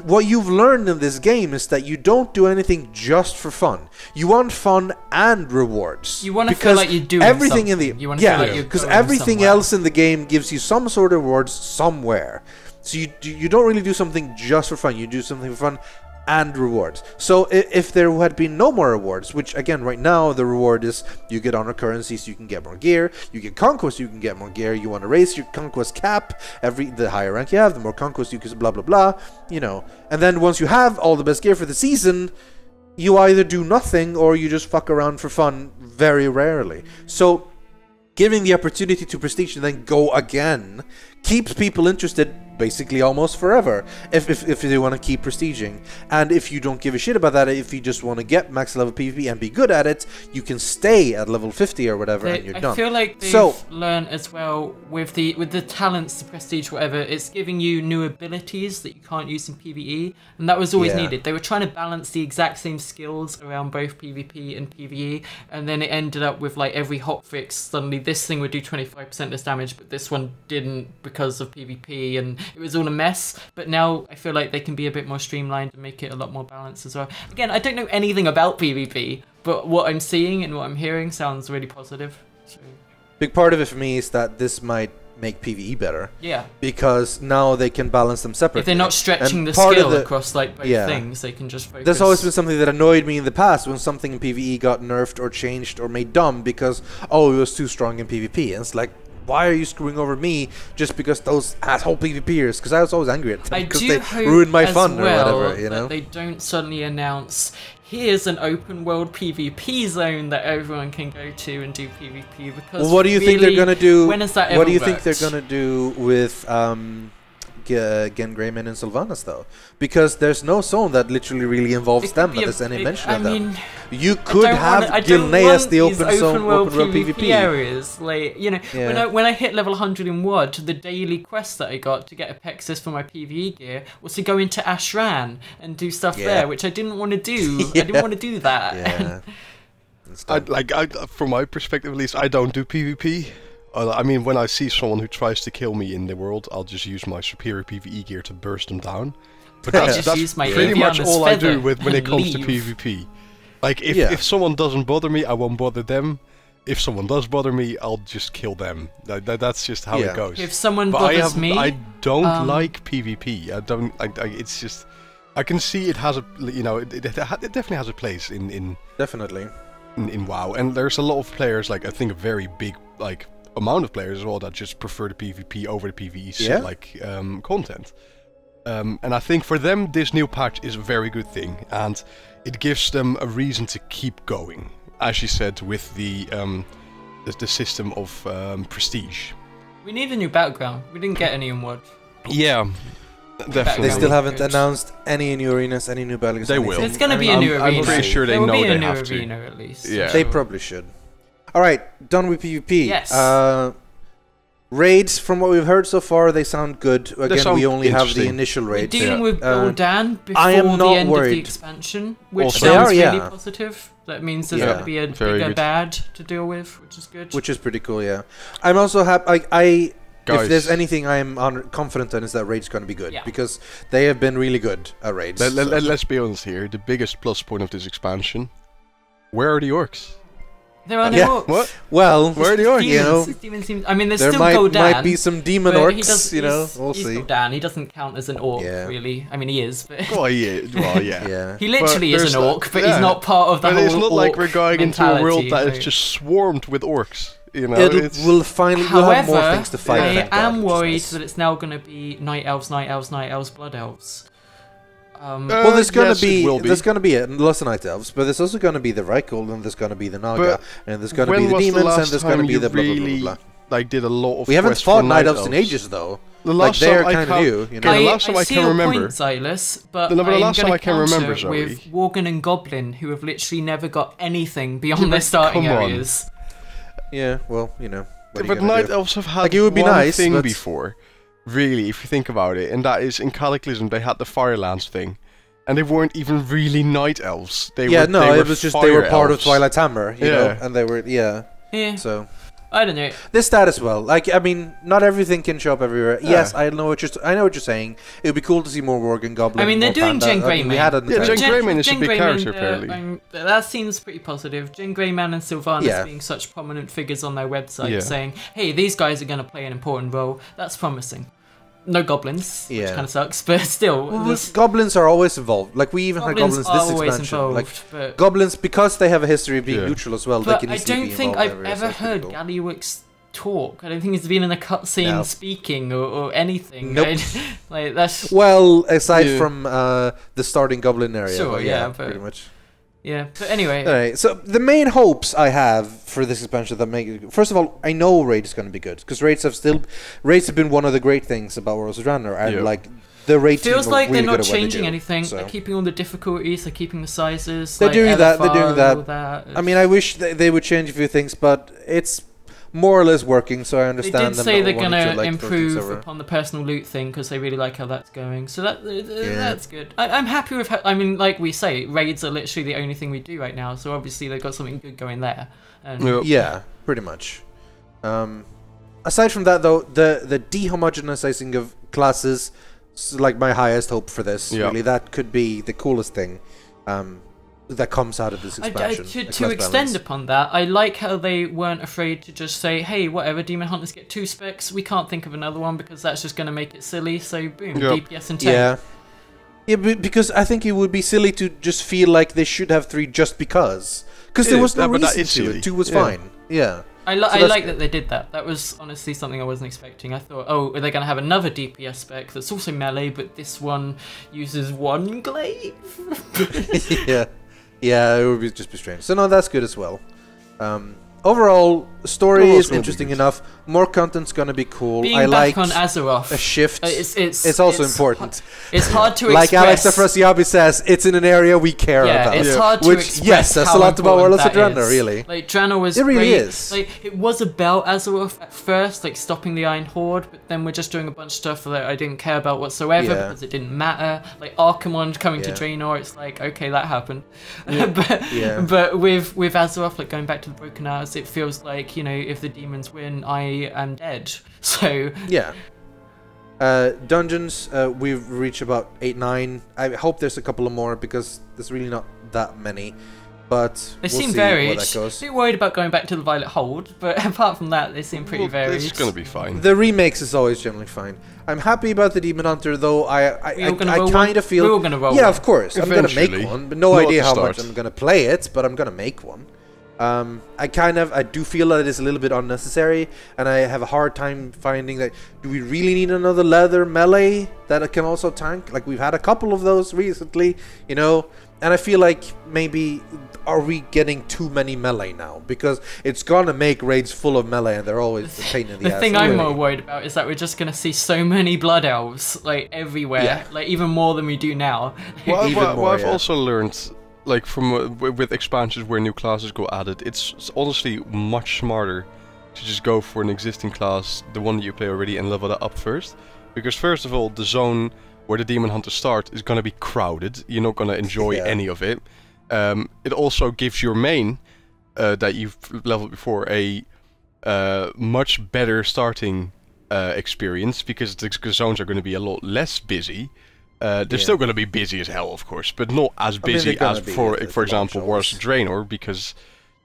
what you've learned in this game is that you don't do anything just for fun. You want fun and rewards. You want to feel like you're doing everything something. Because everything else in the game gives you some sort of rewards somewhere. So you don't really do something just for fun. You do something for fun and rewards. So if there had been no more rewards, which again right now the reward is you get honor currency so you can get more gear, you get conquest so you can get more gear, you want to raise your conquest cap, the higher rank you have, the more conquest you can blah blah blah, you know. And then once you have all the best gear for the season, you either do nothing or you just fuck around for fun very rarely. So giving the opportunity to prestige and then go again keeps people interested basically almost forever if they want to keep prestiging. And if you don't give a shit about that, if you just want to get max level PvP and be good at it, you can stay at level 50 or whatever, and you're done. I feel like they've learned as well with the talents, the prestige, whatever. It's giving you new abilities that you can't use in PvE, and that was always needed. They were trying to balance the exact same skills around both PvP and PvE, and then it ended up with like every hotfix. Suddenly, this thing would do 25% less damage, but this one didn't because of PvP, and it was all a mess. But now I feel like they can be a bit more streamlined and make it a lot more balanced as well. Again, I don't know anything about PvP, but what I'm seeing and what I'm hearing sounds really positive. So. Big part of it for me is that this might make PvE better. Yeah. Because now they can balance them separately. If they're not stretching the skill across like both things, they can just focus. There's always been something that annoyed me in the past when something in PvE got nerfed or changed or made dumb because, oh, it was too strong in PvP. And it's like, why are you screwing over me just because those asshole PvPers? Because I was always angry at them because they ruined my fun or whatever, you know? They don't suddenly announce, here's an open world PvP zone that everyone can go to and do PvP. Because well, what do you think they're gonna do? When has that ever What do you worked? think they're gonna do with Gen Greyman and Sylvanas though? Because there's no zone that literally really involves them, but there's any mention of them. You could have Gilneas the open zone, open world PvP areas. Like, you know, when I hit level 100 in WoD, the daily quest that I got to get a Pexis for my PvE gear was to go into Ashran and do stuff there, which I didn't want to do. I didn't want to do that. From my perspective at least, I don't do PvP. I mean, when I see someone who tries to kill me in the world, I'll just use my superior PvE gear to burst them down. But that's pretty much all I do when it comes to PvP. Like, if someone doesn't bother me, I won't bother them. If someone does bother me, I'll just kill them. That's just how it goes. If someone bothers me, I don't like PvP. I don't. It's just. I can see it has a. You know, it definitely has a place in definitely in WoW, and there's a lot of players. Like, I think a very big amount of players as well that just prefer the PvP over the PvE content. And I think for them this new patch is a very good thing, and it gives them a reason to keep going. As you said, with the system of prestige. We need a new battleground. We didn't get any in WoD. Yeah, definitely. They still haven't announced any new arenas, any new battlegrounds. They will. There's going to be a new arena. I'm pretty sure they know they have to. There will be a new arena at least. Yeah. They probably should. Alright, done with PvP. Yes. Raids, from what we've heard so far, they sound good. Again, we only have the initial raids. We're dealing with Gul'dan before the end of the expansion, which Also, sounds really positive. That means there's going to be a bigger bad to deal with, which is good. Which is pretty cool, yeah. I'm also happy. If there's anything I'm confident in, is that Raid's going to be good. Because they have been really good at Raids. Let's be honest here. The biggest plus point of this expansion, where are the orcs? There are no orcs. What? Well, where are the orcs? You know, I mean, there's there still might be some demon orcs. You know, we'll see. Gul'dan. He doesn't count as an orc, really. I mean, he is. But well, yeah. He literally is an orc, but he's not part of the whole orc. It's not like we're going into a world that is just swarmed with orcs. You know, we'll have more things to fight. I am worried that it's now going to be night elves, blood elves. Well, there's going to be lots of night elves, but there's also going to be the Reichel, and there's going to be the Naga, and there's going to be the demons, and there's going to be the blah blah blah. Like, did a lot of. We haven't fought night elves in ages, though. The last they're kind of new. You know? The last time I can remember, Zylus, but the last time I can remember, with Worgen and Goblin, who have literally never got anything beyond their starting areas. Yeah, well, you know. But night elves have had one thing before. Really, if you think about it, and that is in Cataclysm they had the Firelands thing, and they weren't even really night elves. It was just they were part of Twilight's Hammer, you know, and they were So I don't know. This stat as well. Like, I mean, not everything can show up everywhere. Yeah. Yes, I know what you're saying. It would be cool to see more Worgen, Goblin. I mean, they're doing Gen Greyman. Gen Greyman is a big character, apparently. That seems pretty positive. Gen Greyman and Sylvanas being such prominent figures on their website, saying, "Hey, these guys are going to play an important role." That's promising. No goblins, which kind of sucks, but still. Well, goblins are always involved. Like, we even had goblins this expansion. Like, goblins, because they have a history of being neutral as well. But they can I don't think I've ever heard Galliwix talk. I don't think he's been in a cutscene speaking or anything. Nope. Like, that's well, aside from the starting goblin area. Sure, but but pretty much. Yeah, but anyway. Alright, so the main hopes I have for this expansion that make first of all, I know raid is going to be good because raids have been one of the great things about Worlds of Draenor, and like the raid feels team like really they're not good at what they changing do, anything. so. They're keeping all the difficulties. They're keeping the sizes. They're like doing that. They're LFR doing and that. all that. I mean, I wish they would change a few things, but it's more or less working. So I They understand. did say they're going gonna to improve upon the personal loot thing because they really like how that's going. So that's good. I'm happy with. I mean, like we say, raids are literally the only thing we do right now. So obviously they've got something good going there. And yeah, pretty much. Aside from that, though, the dehomogenizing of classes is like my highest hope for this. Really, that could be the coolest thing. That comes out of this expansion. To extend upon that, I like how they weren't afraid to just say, hey, whatever, Demon Hunters get 2 specs, we can't think of another one because that's just going to make it silly, so boom, DPS and 10. Yeah, because I think it would be silly to just feel like they should have 3 just because. Because there was no reason to it. 2 was fine. Yeah. I like that they did that. That was honestly something I wasn't expecting. I thought, oh, are they going to have another DPS spec that's also melee, but this one uses 1 glaive? Yeah, it would just be strange. So no, that's good as well. Overall, story is interesting enough. More content's gonna be cool. Being I back like on Azeroth. a shift. It's also important. It's hard to like express. Alex Afrasiabi says, it's in an area we care about. It's hard to express. Yes, that's how a lot about Worlds of important that Draenor, is. really. Like Draenor was It really great. is. Like it was about Azeroth at first, like stopping the Iron Horde, but then we're just doing a bunch of stuff that I didn't care about whatsoever because it didn't matter. Like Archimonde coming to Draenor, it's like okay, that happened. But with Azeroth, like going back to the Broken Hours, it feels like, you know, if the demons win, I am dead. So yeah. Dungeons, we've reached about 8-9. I hope there's a couple of more because there's really not that many. But they we'll seem see varied. where that goes. A bit worried about going back to the Violet Hold, but apart from that, they seem pretty varied. It's gonna be fine. The remakes is always generally fine. I'm happy about the Demon Hunter, though. I kind of feel. We're all gonna roll. Yeah, of course. Eventually. I'm gonna make one, but no idea how much I'm gonna play it. But I'm gonna make one. I do feel that it is a little bit unnecessary, and I have a hard time finding that. Do we really need another leather melee that can also tank? Like we've had a couple of those recently, you know. And I feel like maybe are we getting too many melee now? Because it's gonna make raids full of melee, and they're always a pain in the ass. The thing I'm more worried about is that we're just gonna see so many blood elves like everywhere, like even more than we do now. Well, I've also learned, like from with expansions where new classes go added, it's honestly much smarter to just go for an existing class, the one that you play already, and level that up first. Because first of all, the zone where the Demon Hunters start is going to be crowded. You're not going to enjoy any of it. It also gives your main that you've leveled before a much better starting experience, because the zones are going to be a lot less busy. They're still going to be busy as hell, of course, but not as busy as, for example, Warcraft of Draenor, because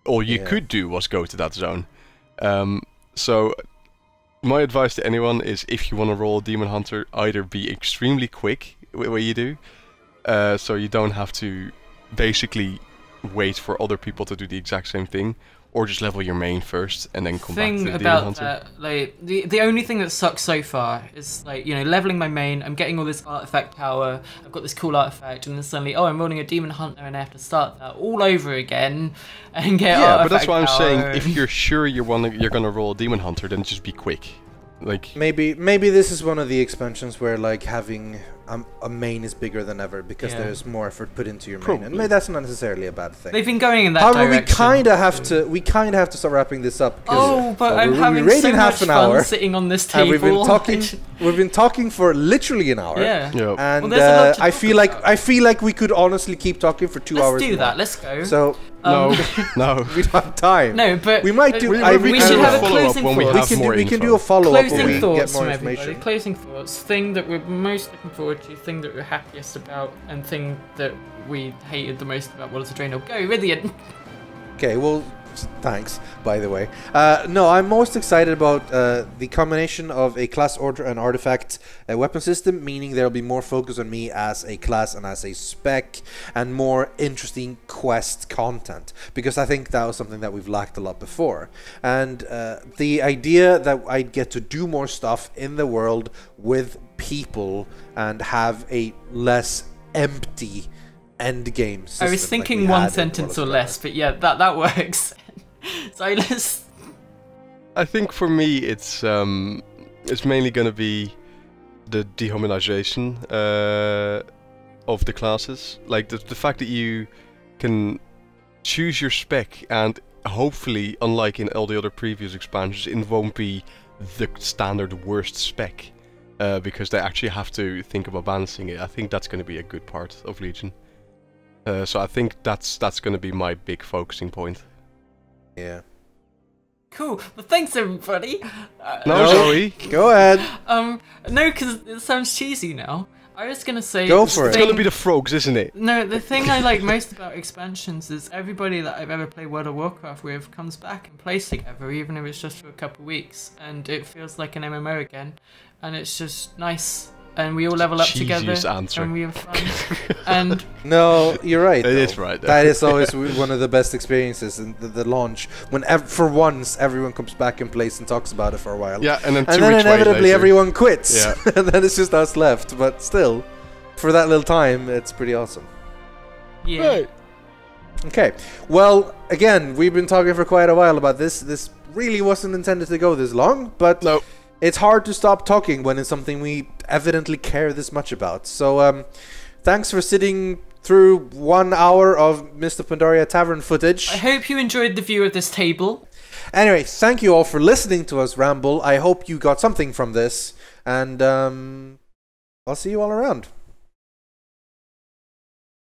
all you could do was go to that zone. So my advice to anyone is, if you want to roll a Demon Hunter, either be extremely quick with what you do, so you don't have to basically wait for other people to do the exact same thing, or just level your main first and then come back to the Demon Hunter. That, like, the only thing that sucks so far is, like, you know, leveling my main, I'm getting all this artifact power, I've got this cool artifact, and then suddenly, oh, I'm rolling a Demon Hunter and I have to start that all over again and get artifact but that's why I'm power. saying, if you're sure you're gonna roll a Demon Hunter, then just be quick. Like maybe this is one of the expansions where like having a main is bigger than ever, because there's more effort put into your main, and maybe that's not necessarily a bad thing. They've been going in that direction. direction. we kind of have to start wrapping this up. Oh, but I'm having so much fun sitting on this table. And we've been talking for literally an hour. Yeah. And well, I feel like we could honestly keep talking for 2 hours. Let's do that. Let's go. So no, we don't have time. No, but we might do. We should have a closing thought. We can do a follow-up when we get more from information. Closing thoughts. Thing that we're most looking forward to. Thing that we're happiest about, and thing that we hated the most about Worlds of Draenor. Go, Rythian. Okay, well, thanks, by the way. No, I'm most excited about the combination of a class order and artifact weapon system, meaning there'll be more focus on me as a class and as a spec, and more interesting quest content, because I think that was something that we've lacked a lot before. And the idea that I'd get to do more stuff in the world with people and have a less empty end game system. I was thinking one sentence or less, but yeah, that works. Zylus? I think for me it's mainly gonna be the dehumanization of the classes. Like the fact that you can choose your spec, and hopefully, unlike in all the other previous expansions, it won't be the standard worst spec, because they actually have to think about balancing it. I think that's going to be a good part of Legion. So I think that's going to be my big focusing point. Yeah. Cool. Well, thanks everybody. No, Zoey. Go ahead. No, because it sounds cheesy now. I was gonna say. Go for it. It's going to be the frogs, isn't it? No, the thing I like most about expansions is everybody that I've ever played World of Warcraft with comes back and plays together, even if it's just for a couple of weeks, and it feels like an MMO again, and it's just nice. And we all level up together, answer. and we have fun. And No, you're right. It though. is right. That is always one of the best experiences in the launch. When for once everyone comes back and plays and talks about it for a while. Yeah, and then inevitably later. everyone quits. Yeah. And then it's just us left. But still, for that little time, it's pretty awesome. yeah, Right. Okay. Well, again, we've been talking for quite a while about this. This really wasn't intended to go this long, but No. it's hard to stop talking when it's something we evidently care this much about. So, thanks for sitting through 1 hour of Mr. Pandaria Tavern footage. I hope you enjoyed the view of this table. Anyway, thank you all for listening to us ramble. I hope you got something from this, and I'll see you all around.